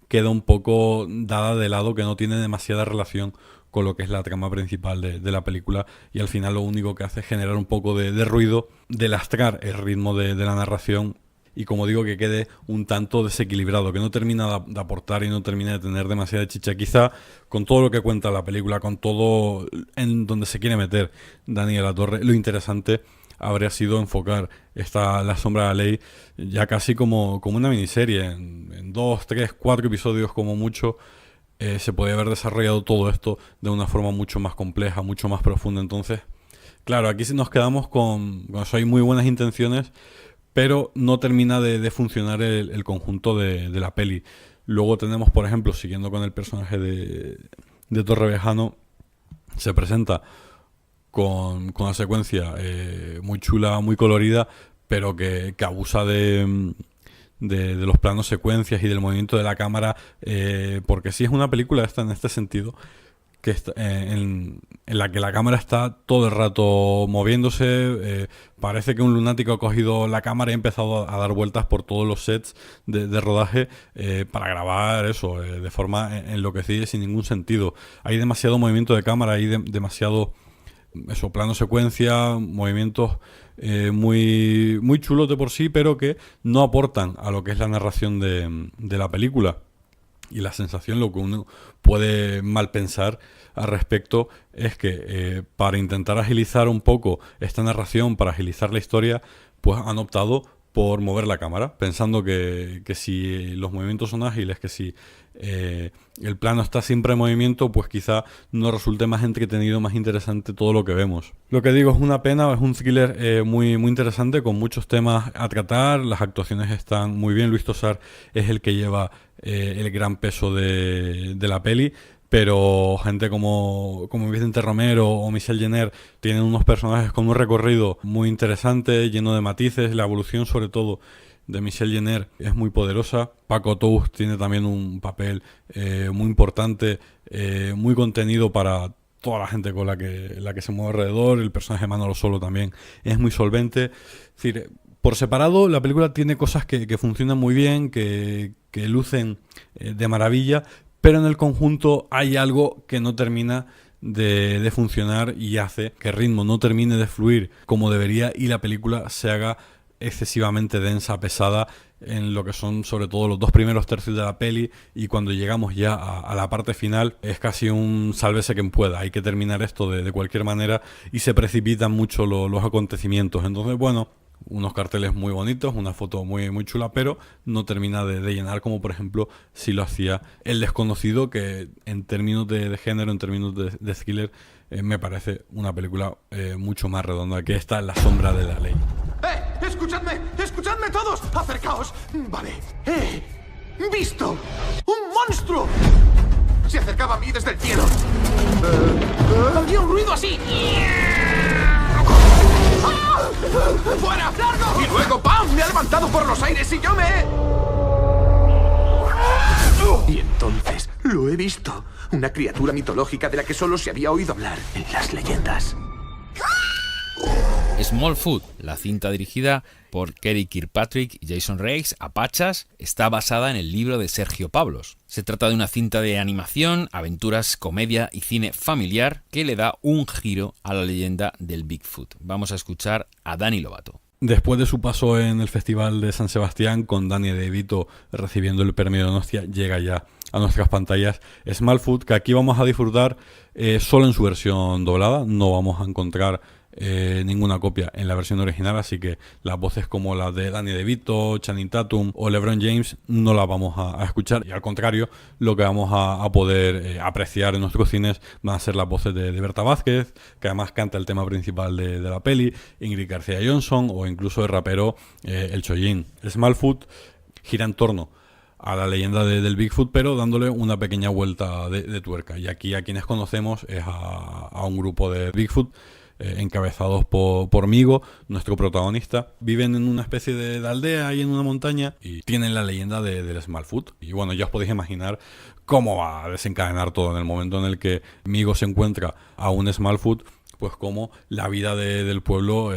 queda un poco dada de lado, que no tiene demasiada relación con lo que es la trama principal de la película, y al final lo único que hace es generar un poco de ruido, de lastrar el ritmo de la narración, y como digo, que quede un tanto desequilibrado, que no termina de aportar y no termina de tener demasiada chicha. Quizá con todo lo que cuenta la película, con todo en donde se quiere meter Dani La Torre, lo interesante habría sido enfocar La Sombra de la Ley ya casi como una miniserie, en 2, 3, 4 episodios como mucho. Se podía haber desarrollado todo esto de una forma mucho más compleja, mucho más profunda. Entonces, claro, aquí sí nos quedamos con eso. Hay muy buenas intenciones, pero no termina de funcionar el conjunto de la peli. Luego tenemos, por ejemplo, siguiendo con el personaje de Torrevejano, se presenta con una secuencia muy chula, muy colorida, pero que abusa de los planos secuencias y del movimiento de la cámara, porque sí es una película en este sentido, que está, en la que la cámara está todo el rato moviéndose. Parece que un lunático ha cogido la cámara y ha empezado a dar vueltas por todos los sets de rodaje para grabar eso de forma enloquecida y sin ningún sentido. Hay demasiado movimiento de cámara, hay demasiado plano secuencia, movimientos muy, muy chulos de por sí, pero que no aportan a lo que es la narración de la película. Y la sensación, lo que uno puede mal pensar al respecto, es que para intentar agilizar un poco esta narración, para agilizar la historia, pues han optado por mover la cámara, pensando que si los movimientos son ágiles, que si el plano está siempre en movimiento, pues quizá nos resulte más entretenido, más interesante todo lo que vemos. Lo que digo, es una pena, es un thriller muy, muy interesante, con muchos temas a tratar, las actuaciones están muy bien, Luis Tosar es el que lleva el gran peso de la peli, pero gente como Vicente Romero o Michelle Jenner tienen unos personajes con un recorrido muy interesante, lleno de matices. La evolución, sobre todo, de Michelle Jenner es muy poderosa. Paco Tous tiene también un papel muy importante, muy contenido para toda la gente con la que se mueve alrededor. El personaje de Manolo Solo también es muy solvente. Es decir, por separado, la película tiene cosas que funcionan muy bien, que lucen de maravilla, pero en el conjunto hay algo que no termina de funcionar y hace que el ritmo no termine de fluir como debería y la película se haga excesivamente densa, pesada, en lo que son sobre todo los 2 primeros tercios de la peli, y cuando llegamos ya a la parte final es casi un sálvese quien pueda, hay que terminar esto de cualquier manera y se precipitan mucho los acontecimientos. Entonces, bueno, unos carteles muy bonitos, una foto muy, muy chula, pero no termina de llenar, como por ejemplo si lo hacía El Desconocido, que en términos de género, en términos de thriller, me parece una película mucho más redonda que esta, La Sombra de la Ley. ¡Escuchadme! ¡Escuchadme todos! ¡Acercaos! Vale. ¡He visto un monstruo! Se acercaba a mí desde el cielo. Había un ruido así. ¡Fuera! ¡Largo! Y luego ¡pam! Me ha levantado por los aires y yo me he... Y entonces lo he visto. Una criatura mitológica de la que solo se había oído hablar en las leyendas. Smallfoot, la cinta dirigida por Kerry Kirkpatrick y Jason Reis, Apachas, está basada en el libro de Sergio Pablos. Se trata de una cinta de animación, aventuras, comedia y cine familiar que le da un giro a la leyenda del Bigfoot. Vamos a escuchar a Dani Lovato. Después de su paso en el Festival de San Sebastián, con Danny DeVito recibiendo el premio de Donostia, llega ya a nuestras pantallas Smallfoot, que aquí vamos a disfrutar solo en su versión doblada. No vamos a encontrar ninguna copia en la versión original, así que las voces como las de Danny DeVito, Channing Tatum o LeBron James no las vamos a escuchar, y al contrario, lo que vamos a poder apreciar en nuestros cines van a ser las voces de Berta Vázquez, que además canta el tema principal de la peli, Ingrid García Johnson o incluso el rapero El Chollín. Smallfoot gira en torno a la leyenda del Bigfoot, pero dándole una pequeña vuelta de tuerca, y aquí a quienes conocemos es a un grupo de Bigfoot encabezados por Migo, nuestro protagonista. Viven en una especie de aldea ahí en una montaña y tienen la leyenda del Smallfoot. Y bueno, ya os podéis imaginar cómo va a desencadenar todo en el momento en el que Migo se encuentra a un Smallfoot, pues como la vida del pueblo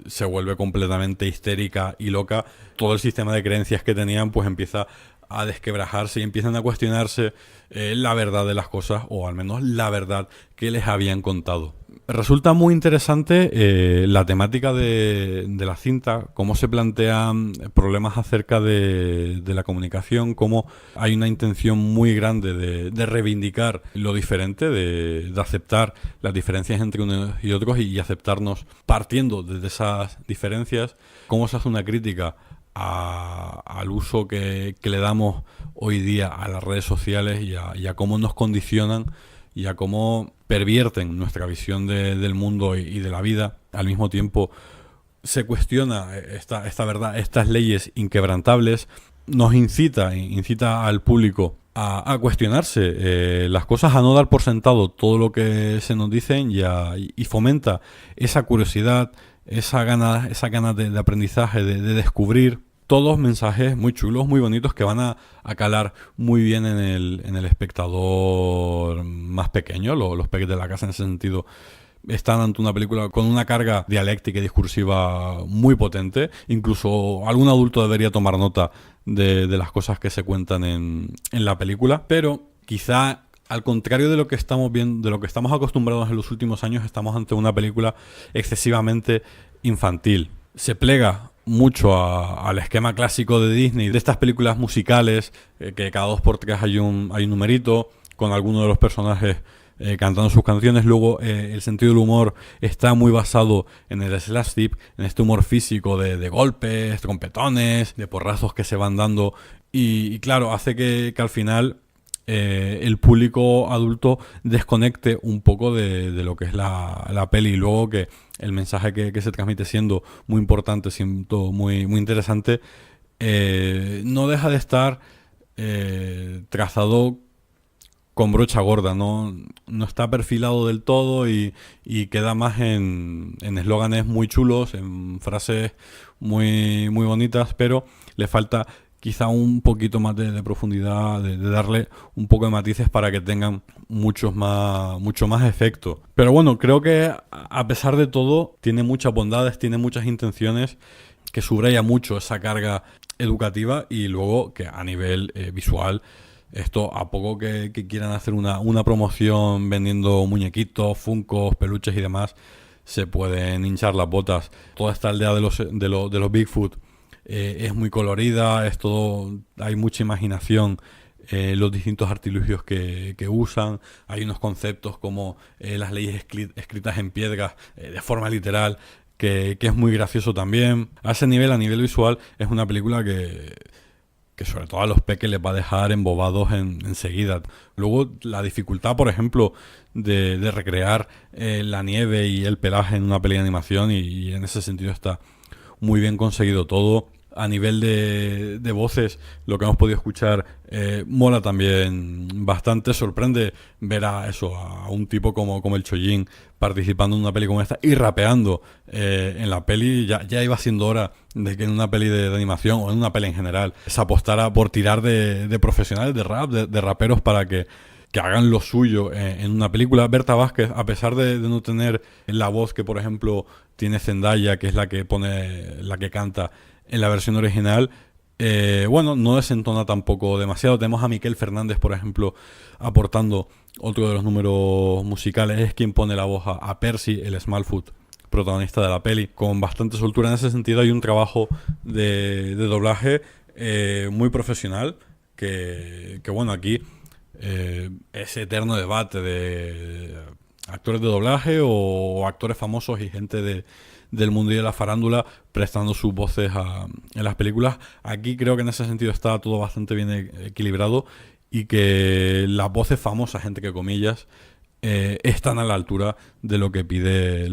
se vuelve completamente histérica y loca. Todo el sistema de creencias que tenían pues empieza a desquebrajarse y empiezan a cuestionarse la verdad de las cosas, o al menos la verdad que les habían contado. Resulta muy interesante la temática de la cinta, cómo se plantean problemas acerca de la comunicación, cómo hay una intención muy grande de reivindicar lo diferente, de aceptar las diferencias entre unos y otros y aceptarnos partiendo desde esas diferencias, cómo se hace una crítica al uso que le damos hoy día a las redes sociales y a cómo nos condicionan y a cómo pervierten nuestra visión del mundo y de la vida. Al mismo tiempo se cuestiona esta verdad, estas leyes inquebrantables. Nos incita al público a cuestionarse las cosas, a no dar por sentado todo lo que se nos dicen y fomenta esa curiosidad, esa ganas de aprendizaje, de descubrir. Todos mensajes muy chulos, muy bonitos, que van a calar muy bien en el espectador más pequeño. Los peques de la casa en ese sentido están ante una película con una carga dialéctica y discursiva muy potente. Incluso algún adulto debería tomar nota de las cosas que se cuentan en la película. Pero quizá, al contrario de lo que estamos viendo, de lo que estamos acostumbrados en los últimos años, estamos ante una película excesivamente infantil. Se plega mucho al esquema clásico de Disney, de estas películas musicales, que cada 2x3 hay un numerito, con alguno de los personajes cantando sus canciones. Luego el sentido del humor está muy basado en el slapstick, en este humor físico de golpes, trompetones, de porrazos que se van dando. Y claro, hace que al final el público adulto desconecte un poco de lo que es la peli. Y luego que el mensaje que se transmite, siendo muy importante, siendo muy, muy interesante, no deja de estar trazado con brocha gorda, no está perfilado del todo y queda más en eslóganes muy chulos, en frases muy, muy bonitas, pero le falta quizá un poquito más de profundidad, de darle un poco de matices para que tengan mucho más efecto. Pero bueno, creo que a pesar de todo tiene muchas bondades, tiene muchas intenciones, que subraya mucho esa carga educativa, y luego que a nivel visual, esto, a poco que quieran hacer una promoción vendiendo muñequitos, funcos, peluches y demás, se pueden hinchar las botas. Toda esta aldea de los Bigfoot es muy colorida, es todo, hay mucha imaginación, los distintos artilugios que usan. Hay unos conceptos como las leyes escritas en piedras de forma literal, que es muy gracioso también. A ese nivel, a nivel visual, es una película que sobre todo a los peques les va a dejar embobados enseguida. Luego, la dificultad, por ejemplo, de recrear la nieve y el pelaje en una peli de animación, y en ese sentido está muy bien conseguido todo. A nivel de voces, lo que hemos podido escuchar mola también bastante. Sorprende ver a un tipo como el Chojin participando en una peli como esta y rapeando en la peli. Ya iba siendo hora de que en una peli de animación, o en una peli en general, se apostara por tirar de profesionales de rap, de raperos, para que hagan lo suyo en una película. Berta Vázquez, a pesar de no tener la voz que, por ejemplo, tiene Zendaya, que es la que canta en la versión original, no desentona tampoco demasiado. Tenemos a Miquel Fernández, por ejemplo, aportando otro de los números musicales. Es quien pone la voz a Percy, el Smallfoot, protagonista de la peli, con bastante soltura. En ese sentido hay un trabajo de doblaje muy profesional, que aquí ese eterno debate de actores de doblaje o actores famosos y gente del mundo y de la farándula prestando sus voces en las películas. Aquí creo que en ese sentido está todo bastante bien equilibrado, y que las voces famosas, entre comillas, están a la altura de lo que pide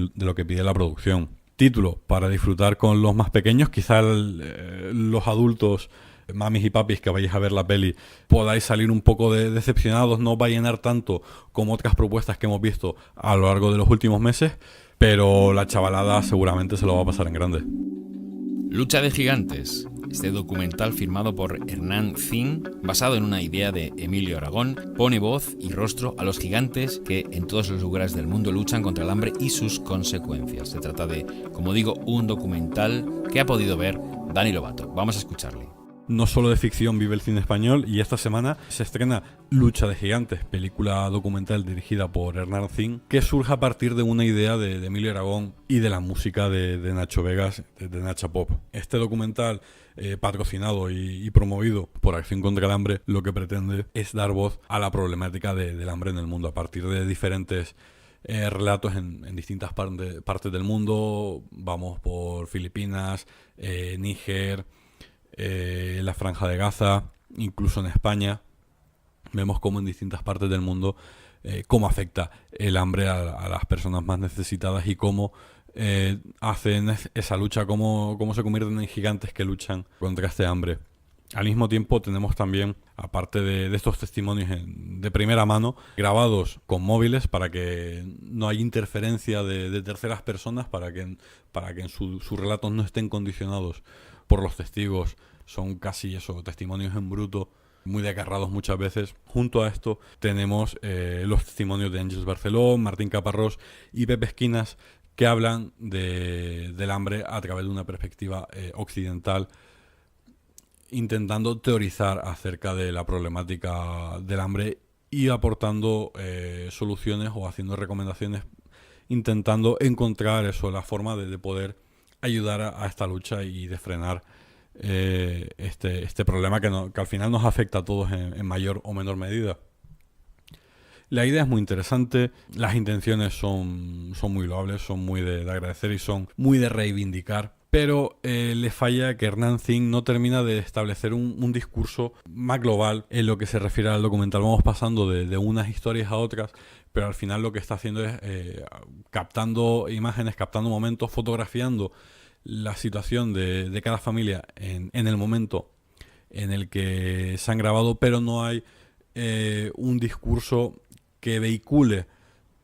la producción. Título para disfrutar con los más pequeños. Quizá los adultos, mamis y papis, que vayáis a ver la peli, podáis salir un poco decepcionados. No va a llenar tanto como otras propuestas que hemos visto a lo largo de los últimos meses, pero la chavalada seguramente se lo va a pasar en grande. Lucha de gigantes. Este documental, firmado por Hernán Zin, basado en una idea de Emilio Aragón, pone voz y rostro a los gigantes que en todos los lugares del mundo luchan contra el hambre y sus consecuencias. Se trata de, como digo, un documental que ha podido ver Dani Lobato. Vamos a escucharle. No solo de ficción vive el cine español, y esta semana se estrena Lucha de Gigantes, película documental dirigida por Hernán Zin, que surge a partir de una idea de Emilio Aragón y de la música de Nacho Vegas, de Nacha Pop. Este documental, patrocinado y promovido por Acción contra el Hambre, lo que pretende es dar voz a la problemática del hambre en el mundo, a partir de diferentes relatos en distintas partes del mundo. Vamos por Filipinas, Níger, la Franja de Gaza, incluso en España. Vemos cómo en distintas partes del mundo cómo afecta el hambre a las personas más necesitadas, y cómo hacen esa lucha, cómo se convierten en gigantes que luchan contra este hambre. Al mismo tiempo tenemos también, aparte de estos testimonios de primera mano, grabados con móviles, para que no haya interferencia de terceras personas, para que en sus relatos no estén condicionados por los testigos. Son casi testimonios en bruto, muy desgarrados muchas veces. Junto a esto tenemos los testimonios de Ángeles Barceló, Martín Caparrós y Pepe Esquinas, que hablan del hambre a través de una perspectiva occidental, intentando teorizar acerca de la problemática del hambre y aportando soluciones o haciendo recomendaciones, intentando encontrar la forma de poder ayudar a esta lucha y de frenar este problema que al final nos afecta a todos en mayor o menor medida. La idea es muy interesante, las intenciones son muy loables, son muy de agradecer y son muy de reivindicar, pero le falla que Hernán Zing no termina de establecer un discurso más global en lo que se refiere al documental. Vamos pasando de unas historias a otras, pero al final lo que está haciendo es captando imágenes, captando momentos, fotografiando la situación de cada familia en el momento en el que se han grabado, pero no hay un discurso que vehicule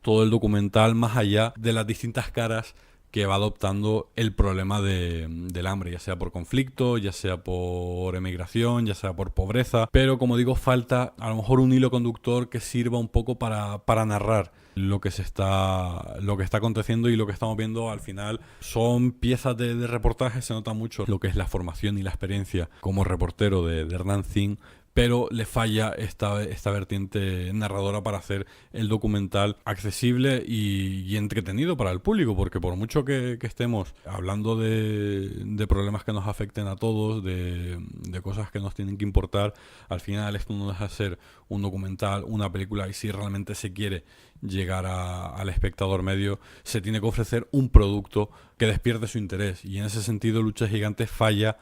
todo el documental más allá de las distintas caras que va adoptando el problema del hambre, ya sea por conflicto, ya sea por emigración, ya sea por pobreza, pero como digo, falta a lo mejor un hilo conductor que sirva un poco para narrar lo que está aconteciendo, y lo que estamos viendo al final son piezas de reportaje. Se nota mucho lo que es la formación y la experiencia como reportero de Hernán Zing, pero le falla esta vertiente narradora para hacer el documental accesible y entretenido para el público, porque por mucho que estemos hablando de problemas que nos afecten a todos, de cosas que nos tienen que importar, al final esto no deja de ser un documental, una película, y si realmente se quiere llegar al espectador medio, se tiene que ofrecer un producto que despierte su interés, y en ese sentido Lucha Gigante falla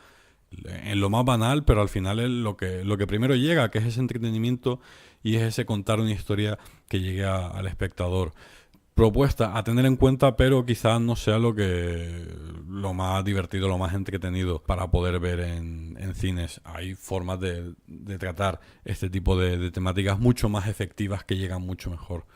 en lo más banal, pero al final es lo que primero llega, que es ese entretenimiento y es ese contar una historia que llegue al espectador. Propuesta a tener en cuenta, pero quizás no sea lo más divertido, lo más entretenido para poder ver en cines. Hay formas de tratar este tipo de temáticas mucho más efectivas que llegan mucho mejor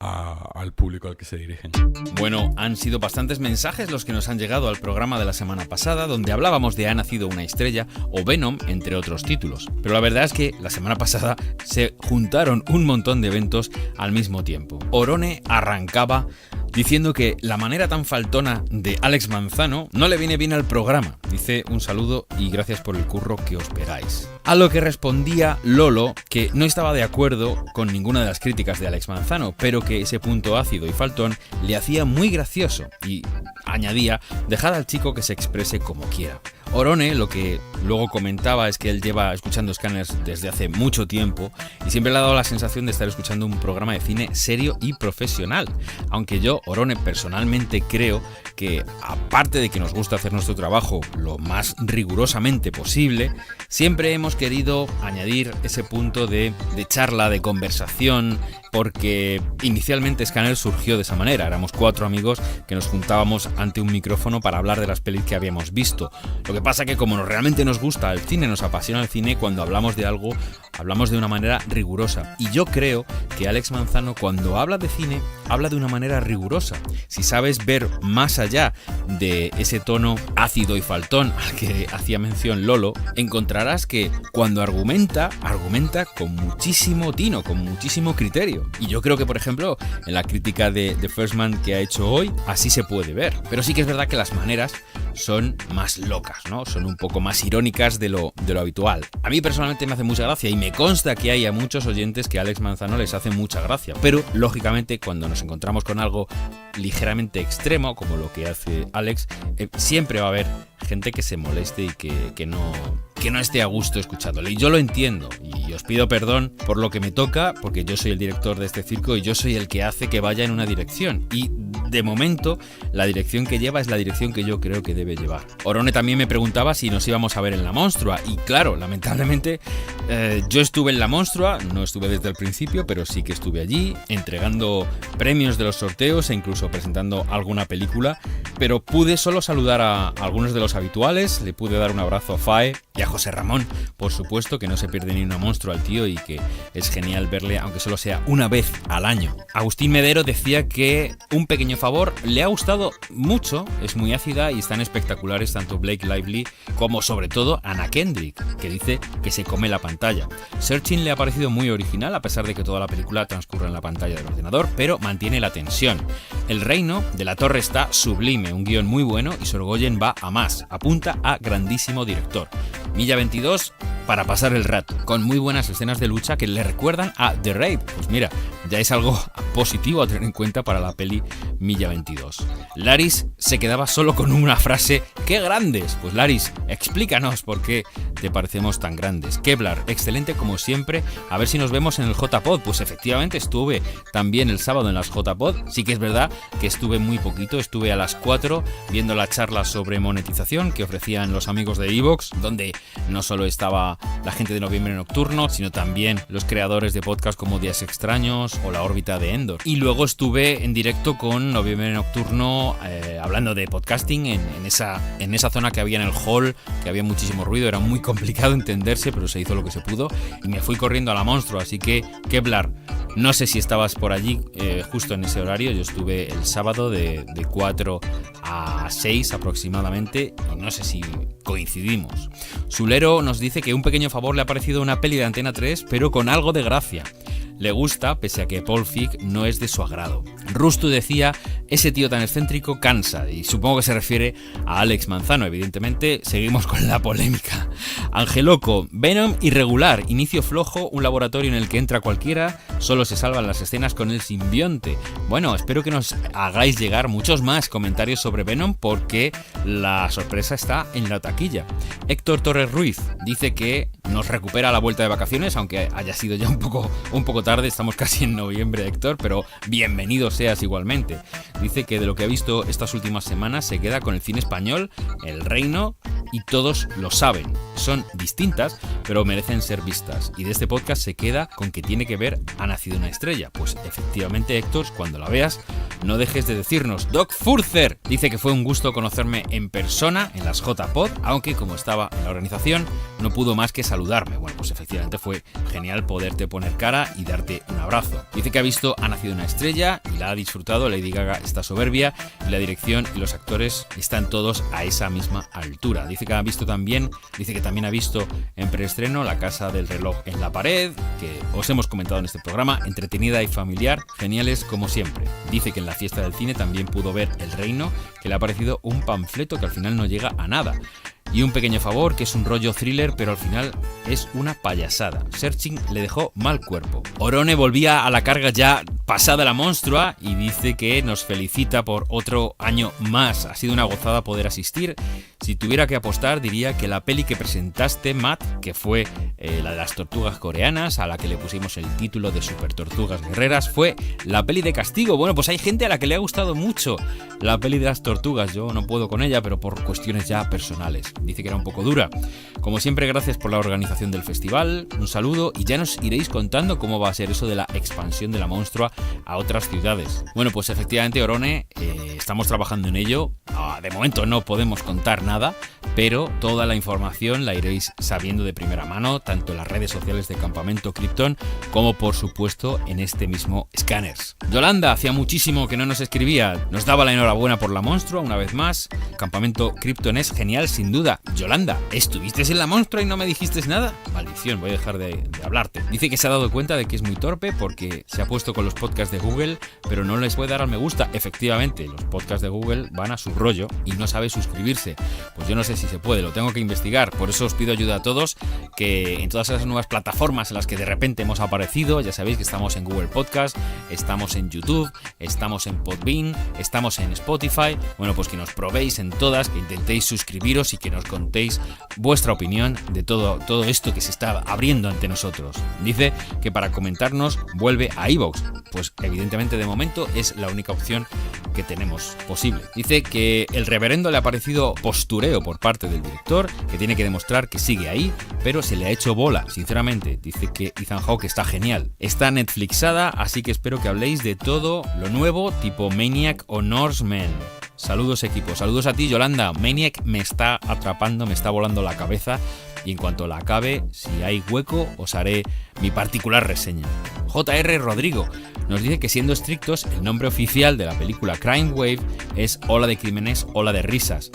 al público al que se dirigen. Bueno, han sido bastantes mensajes los que nos han llegado al programa de la semana pasada, donde hablábamos de Ha nacido una estrella o Venom, entre otros títulos. Pero la verdad es que la semana pasada se juntaron un montón de eventos al mismo tiempo. Orone arrancaba diciendo que la manera tan faltona de Alex Manzano no le viene bien al programa. Dice: un saludo y gracias por el curro que os pegáis. A lo que respondía Lolo que no estaba de acuerdo con ninguna de las críticas de Alex Manzano, pero que ese punto ácido y faltón le hacía muy gracioso, y añadía: dejad al chico que se exprese como quiera. Orone lo que luego comentaba es que él lleva escuchando Scanners desde hace mucho tiempo y siempre le ha dado la sensación de estar escuchando un programa de cine serio y profesional, aunque yo, Orone, personalmente creo que, aparte de que nos gusta hacer nuestro trabajo lo más rigurosamente posible, siempre hemos querido añadir ese punto de charla, de conversación, porque inicialmente Scanner surgió de esa manera. Éramos 4 amigos que nos juntábamos ante un micrófono para hablar de las pelis que habíamos visto. Lo que pasa que como realmente nos gusta el cine, nos apasiona el cine, cuando hablamos de algo, hablamos de una manera rigurosa. Y yo creo que Alex Manzano, cuando habla de cine, habla de una manera rigurosa. Si sabes ver más allá de ese tono ácido y faltón al que hacía mención Lolo, encontrarás que cuando argumenta con muchísimo tino, con muchísimo criterio. Y yo creo que, por ejemplo, en la crítica de The First Man que ha hecho hoy, así se puede ver. Pero sí que es verdad que las maneras son más locas, ¿no? Son un poco más irónicas de lo habitual. A mí personalmente me hace mucha gracia y me consta que hay a muchos oyentes que a Alex Manzano les hace mucha gracia. Pero, lógicamente, cuando nos encontramos con algo ligeramente extremo, como lo que hace Alex, siempre va a haber gente que se moleste y que no esté a gusto escuchándole. Y yo lo entiendo y os pido perdón por lo que me toca, porque yo soy el director de este circo y yo soy el que hace que vaya en una dirección. Y de momento la dirección que lleva es la dirección que yo creo que debe llevar. Orone también me preguntaba si nos íbamos a ver en La Monstrua, y claro, lamentablemente yo estuve en La Monstrua, no estuve desde el principio, pero sí que estuve allí entregando premios de los sorteos e incluso presentando alguna película, pero pude solo saludar a algunos de los habituales. Le pude dar un abrazo a Fae y a José Ramón, por supuesto, que no se pierde ni una Monstrua al tío y que es genial verle, aunque solo sea una vez al año. Agustín Medero decía que Un pequeño favor le ha gustado mucho, es muy ácida y están espectaculares tanto Blake Lively como sobre todo Anna Kendrick, que dice que se come la pantalla. Searching le ha parecido muy original, a pesar de que toda la película transcurre en la pantalla del ordenador, pero mantiene la tensión. El Reino de la Torre está sublime, un guión muy bueno y Sorgoyen va a más, apunta a grandísimo director. Milla 22 para pasar el rato, con muy buenas escenas de lucha que le recuerdan a The Raid. Pues mira, ya es algo positivo a tener en cuenta para la peli Milla 22. Laris se quedaba solo con una frase: ¡qué grandes! Pues Laris, explícanos por qué te parecemos tan grandes. Kevlar, excelente como siempre, a ver si nos vemos en el JPod. Pues efectivamente estuve también el sábado en las JPod, sí que es verdad que estuve muy poquito, estuve a las 4 viendo la charla sobre monetización que ofrecían los amigos de Evox, donde no solo estaba la gente de Noviembre Nocturno, sino también los creadores de podcast como Días Extraños o La órbita de Endor. Y luego estuve en directo con Noviembre Nocturno hablando de podcasting en esa zona que había en el hall, que había muchísimo ruido, era muy complicado entenderse, pero se hizo lo que se pudo y me fui corriendo a la Monstrua. Así que, Kevlar, no sé si estabas por allí justo en ese horario. Yo estuve el sábado de 4 a 6 aproximadamente y no sé si coincidimos. Sulero nos dice que un pequeño favor le ha parecido una peli de Antena 3, pero con algo de gracia. Le gusta, pese a que Paul Feig no es de su agrado. Rustu decía: ese tío tan excéntrico cansa, y supongo que se refiere a Alex Manzano. Evidentemente, seguimos con la polémica. Angeloco: Venom irregular, inicio flojo, un laboratorio en el que entra cualquiera, solo se salvan las escenas con el simbionte. Bueno, espero que nos hagáis llegar muchos más comentarios sobre Venom, porque la sorpresa está en la taquilla. Héctor Torres Ruiz dice que nos recupera a la vuelta de vacaciones, aunque haya sido ya un poco tarde, estamos casi en noviembre, Héctor, pero bienvenido seas igualmente. Dice que de lo que ha visto estas últimas semanas se queda con el cine español, El Reino, y todos lo saben. Son distintas, pero merecen ser vistas. Y de este podcast se queda con que tiene que ver Ha nacido una estrella. Pues efectivamente, Héctor, cuando la veas, no dejes de decirnos. Doc Furzer dice que fue un gusto conocerme en persona en las JPod, aunque como estaba en la organización no pudo más que saludarme. Bueno, pues efectivamente fue genial poderte poner cara y darte un abrazo. Dice que ha visto Ha nacido una estrella y la ha disfrutado. Lady Gaga está soberbia y la dirección y los actores están todos a esa misma altura. Dice que también ha visto en preestreno La casa del reloj en la pared, que os hemos comentado en este programa, entretenida y familiar, geniales como siempre. Dice que en la fiesta del cine también pudo ver El Reino, que le ha parecido un panfleto que al final no llega a nada. Y Un pequeño favor, que es un rollo thriller, pero al final es una payasada. Searching le dejó mal cuerpo. Orone volvía a la carga ya pasada la Monstrua y dice que nos felicita por otro año más. Ha sido una gozada poder asistir. Si tuviera que apostar, diría que la peli que presentaste, Matt, que fue la de las tortugas coreanas, a la que le pusimos el título de Super Tortugas Guerreras, fue la peli de castigo. Bueno, pues hay gente a la que le ha gustado mucho la peli de las tortugas. Yo no puedo con ella, pero por cuestiones ya personales. Dice que era un poco dura. Como siempre, gracias por la organización del festival. Un saludo y ya nos iréis contando cómo va a ser eso de la expansión de la Monstrua a otras ciudades. Bueno, pues efectivamente, Orone, estamos trabajando en ello. De momento no podemos contar nada, pero toda la información la iréis sabiendo de primera mano, tanto en las redes sociales de Campamento Krypton como por supuesto en este mismo Scanners. Yolanda, hacía muchísimo que no nos escribía, nos daba la enhorabuena por la Monstrua una vez más. Campamento Krypton es genial sin duda. Yolanda, ¿estuviste en la Monstrua y no me dijiste nada? Maldición, voy a dejar de hablarte. Dice que se ha dado cuenta de que es muy torpe porque se ha puesto con los podcasts de Google, pero no les puede dar al me gusta. Efectivamente, los podcasts de Google van a su rollo y no sabe suscribirse. Pues yo no sé si se puede, lo tengo que investigar. Por eso os pido ayuda a todos, que en todas esas nuevas plataformas en las que de repente hemos aparecido, ya sabéis que estamos en Google Podcast, estamos en YouTube, estamos en Podbean, estamos en Spotify. Bueno, pues que nos probéis en todas, que intentéis suscribiros y que nos contéis vuestra opinión de todo esto que se está abriendo ante nosotros. Dice que para comentarnos vuelve a Evox. Pues evidentemente de momento es la única opción que tenemos posible. Dice que el reverendo le ha parecido postureo por parte del director, que tiene que demostrar que sigue ahí, pero se le ha hecho bola, sinceramente. Dice que Ethan Hawke está genial. Está Netflixada, así que espero que habléis de todo lo nuevo, tipo Maniac o Norseman. Saludos, equipo. Saludos a ti, Yolanda. Maniac me está atrapando, me está volando la cabeza. Y en cuanto la acabe, si hay hueco, os haré mi particular reseña. JR Rodrigo nos dice que, siendo estrictos, el nombre oficial de la película Crime Wave es Ola de Crímenes, Ola de Risas.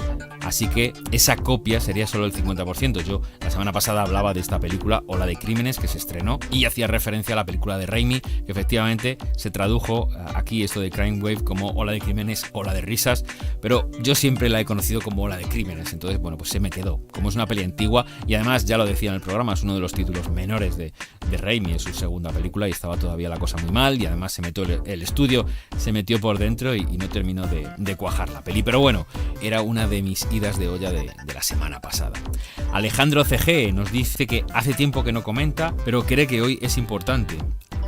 así que esa copia sería solo el 50%. Yo la semana pasada hablaba de esta película, Ola de Crímenes, que se estrenó y hacía referencia a la película de Raimi, que efectivamente se tradujo aquí esto de Crime Wave como Ola de Crímenes, Ola de Risas, pero yo siempre la he conocido como Ola de Crímenes, entonces bueno, pues se me quedó. Como es una peli antigua y además ya lo decía en el programa, es uno de los títulos menores de Raimi, es su segunda película y estaba todavía la cosa muy mal y además se metió el estudio, se metió por dentro y no terminó de cuajar la peli, pero bueno, era una de mis idas de olla de la semana pasada. Alejandro CG nos dice que hace tiempo que no comenta, pero cree que hoy es importante.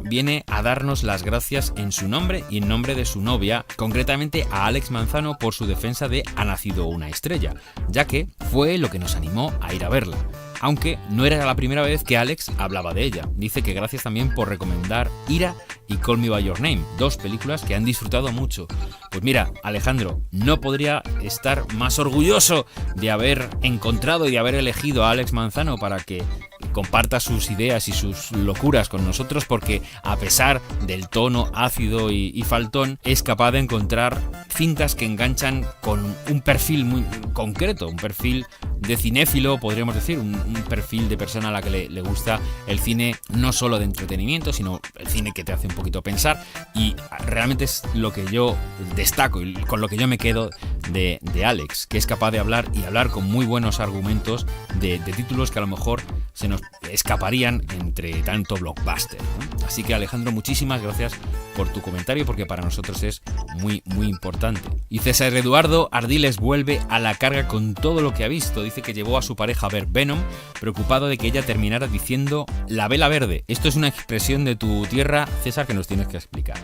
Viene a darnos las gracias en su nombre y en nombre de su novia, concretamente a Alex Manzano por su defensa de Ha nacido una estrella, ya que fue lo que nos animó a ir a verla. Aunque no era la primera vez que Alex hablaba de ella. Dice que gracias también por recomendar Ira y Call Me By Your Name, dos películas que han disfrutado mucho. Pues mira, Alejandro, no podría estar más orgulloso de haber encontrado y de haber elegido a Alex Manzano para que comparta sus ideas y sus locuras con nosotros, porque a pesar del tono ácido y faltón, es capaz de encontrar cintas que enganchan con un perfil muy concreto, un perfil de cinéfilo, podríamos decir, un perfil de persona a la que le gusta el cine no solo de entretenimiento, sino el cine que te hace un poquito pensar, y realmente es lo que yo destaco y con lo que yo me quedo de Alex, que es capaz de hablar con muy buenos argumentos de títulos que a lo mejor se nos escaparían entre tanto blockbuster, ¿no? Así que Alejandro, muchísimas gracias por tu comentario, porque para nosotros es muy muy importante. Y César Eduardo Ardiles vuelve a la carga con todo lo que ha visto. Dice que llevó a su pareja a ver Venom, preocupado de que ella terminara diciendo la vela verde. Esto es una expresión de tu tierra, César, que nos tienes que explicar.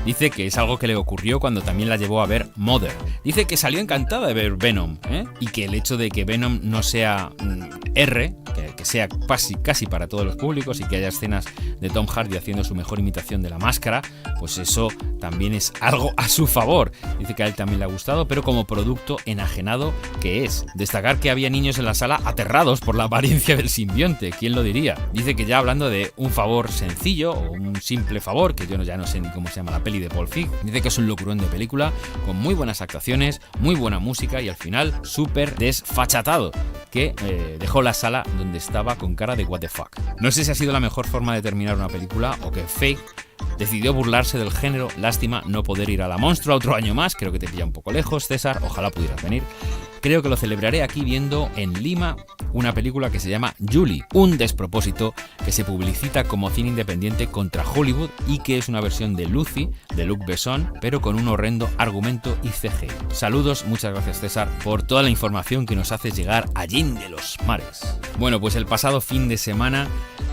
Dice que es algo que le ocurrió cuando también la llevó a ver Mother. Dice que salió encantada de ver Venom, y que el hecho de que Venom no sea R, que sea casi para todos los públicos y que haya escenas de Tom Hardy haciendo su mejor imitación de la máscara, pues eso también es algo a su favor. Dice que a él también le ha gustado, pero como producto enajenado que es. Destacar que había niños en la sala aterrados por la apariencia del simbionte, ¿quién lo diría? Dice que ya hablando de un favor sencillo o un simple favor, que yo ya no sé ni cómo se llama la peli de Paul Feig, dice que es un locurón de película con muy buenas actuaciones, muy buena música y al final súper desfachatado, que dejó la sala donde estaba con cara de what the fuck. No sé si ha sido la mejor forma de terminar una película o que Feig decidió burlarse del género. Lástima no poder ir a la Monstrua otro año más, creo que te pilla un poco lejos, César, ojalá pudieras venir. Creo que lo celebraré aquí viendo en Lima una película que se llama Julie, un despropósito que se publicita como cine independiente contra Hollywood y que es una versión de Lucy, de Luc Besson, pero con un horrendo argumento y CG. Saludos, muchas gracias César por toda la información que nos haces llegar allende los mares. Bueno, pues el pasado fin de semana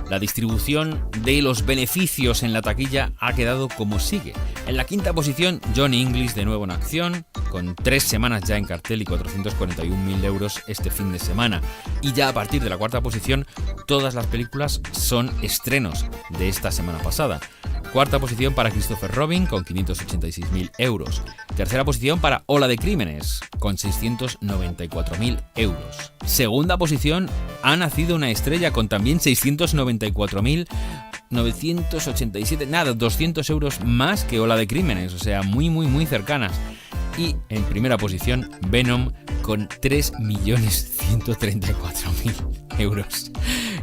la distribución de los beneficios en la taquilla ha quedado como sigue. En la quinta posición, Johnny English de nuevo en acción, con 3 semanas ya en cartel y 441.000 euros este fin de semana. Y ya a partir de la cuarta posición, todas las películas son estrenos de esta semana pasada. Cuarta posición para Christopher Robin con 586.000 euros. Tercera posición para Ola de Crímenes con 694.000 euros. Segunda posición, Ha nacido una estrella con también 694.987, nada, 200 euros más que Ola de Crímenes, o sea, muy cercanas. Y en primera posición, Venom con 3.134.000 euros,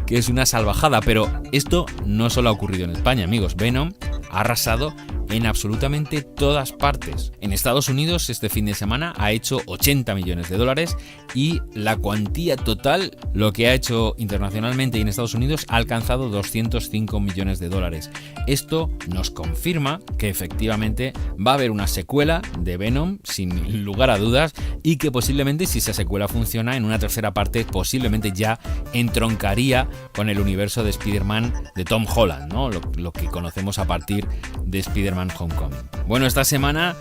que es una salvajada, pero esto no solo ha ocurrido en España, amigos. Venom ha arrasado en absolutamente todas partes. En Estados Unidos este fin de semana ha hecho 80 millones de dólares y la cuantía total, lo que ha hecho internacionalmente y en Estados Unidos, ha alcanzado 205 millones de dólares. Esto nos confirma que efectivamente va a haber una secuela de Venom sin lugar a dudas y que posiblemente, si esa secuela funciona, en una tercera parte posiblemente ya entroncaría con el universo de Spider-Man de Tom Holland, ¿no? Lo que conocemos a partir de Spider-Man Homecoming. Bueno, esta semana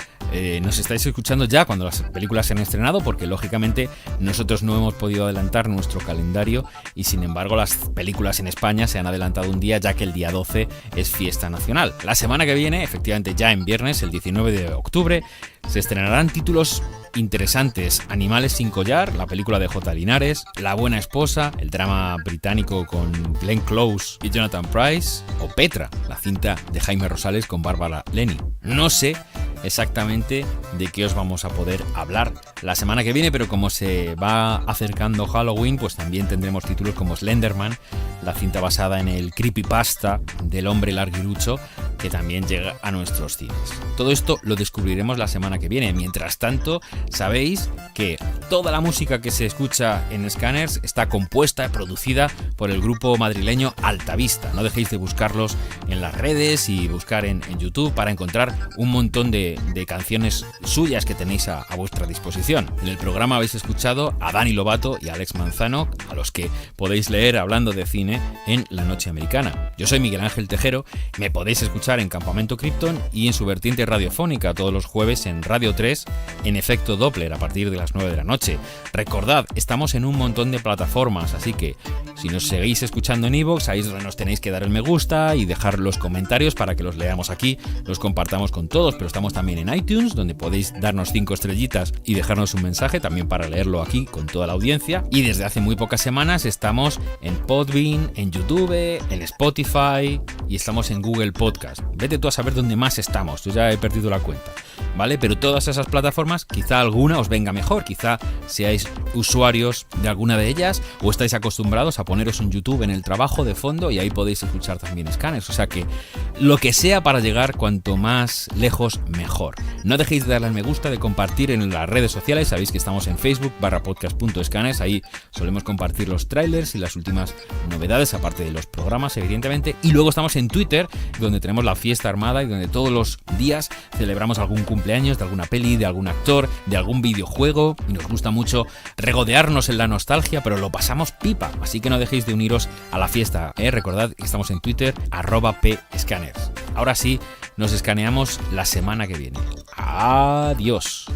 nos estáis escuchando ya cuando las películas se han estrenado, porque lógicamente nosotros no hemos podido adelantar nuestro calendario y sin embargo las películas en España se han adelantado un día, ya que el día 12 es fiesta nacional. La semana que viene, efectivamente ya en viernes, el 19 de octubre, se estrenarán títulos interesantes: Animales sin collar, la película de J. Linares, La buena esposa, el drama británico con Glenn Close y Jonathan Pryce, o Petra, la cinta de Jaime Rosales con Bárbara Leni. No sé exactamente de qué os vamos a poder hablar la semana que viene, pero como se va acercando Halloween, pues también tendremos títulos como Slenderman, la cinta basada en el creepypasta del hombre larguirucho, que también llega a nuestros cines. Todo esto lo descubriremos la semana que viene. Mientras tanto, sabéis que toda la música que se escucha en Scanners está compuesta y producida por el grupo madrileño Altavista. No dejéis de buscarlos en las redes y buscar en YouTube para encontrar un montón de canciones suyas que tenéis a vuestra disposición. En el programa habéis escuchado a Dani Lovato y a Alex Manzano, a los que podéis leer hablando de cine en La Noche Americana. Yo soy Miguel Ángel Tejero, me podéis escuchar en Campamento Krypton y en su vertiente radiofónica todos los jueves en Radio 3 en efecto Doppler a partir de las 9 de la noche. Recordad, estamos en un montón de plataformas, así que si nos seguís escuchando en iVoox, ahí es donde nos tenéis que dar el me gusta y dejar los comentarios para que los leamos aquí, los compartamos con todos, pero estamos también en iTunes, donde podéis darnos 5 estrellitas y dejarnos un mensaje también para leerlo aquí con toda la audiencia. Y desde hace muy pocas semanas estamos en Podbean, en YouTube, en Spotify y estamos en Google Podcast. Vete tú a saber dónde más estamos, yo ya he perdido la cuenta, ¿vale? Pero todas esas plataformas, quizá alguna os venga mejor, quizá seáis usuarios de alguna de ellas o estáis acostumbrados a poneros un YouTube en el trabajo de fondo y ahí podéis escuchar también Scanners, o sea que lo que sea para llegar cuanto más lejos mejor. No dejéis de darle al me gusta, de compartir en las redes sociales, sabéis que estamos en Facebook /podcast.scanners, ahí solemos compartir los trailers y las últimas novedades, aparte de los programas evidentemente, y luego estamos en Twitter, donde tenemos la fiesta armada y donde todos los días celebramos algún cumpleaños de alguna peli, de algún actor, de algún videojuego, y nos gusta mucho regodearnos en la nostalgia, pero lo pasamos pipa, así que no dejéis de uniros a la fiesta, Recordad que estamos en Twitter @pscanners. Ahora sí, nos escaneamos la semana que viene. Adiós.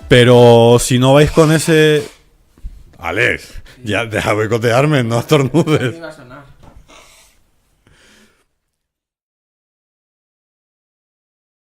Pero si no vais con ese... Alex, ya deja de boicotearme, no estornudes.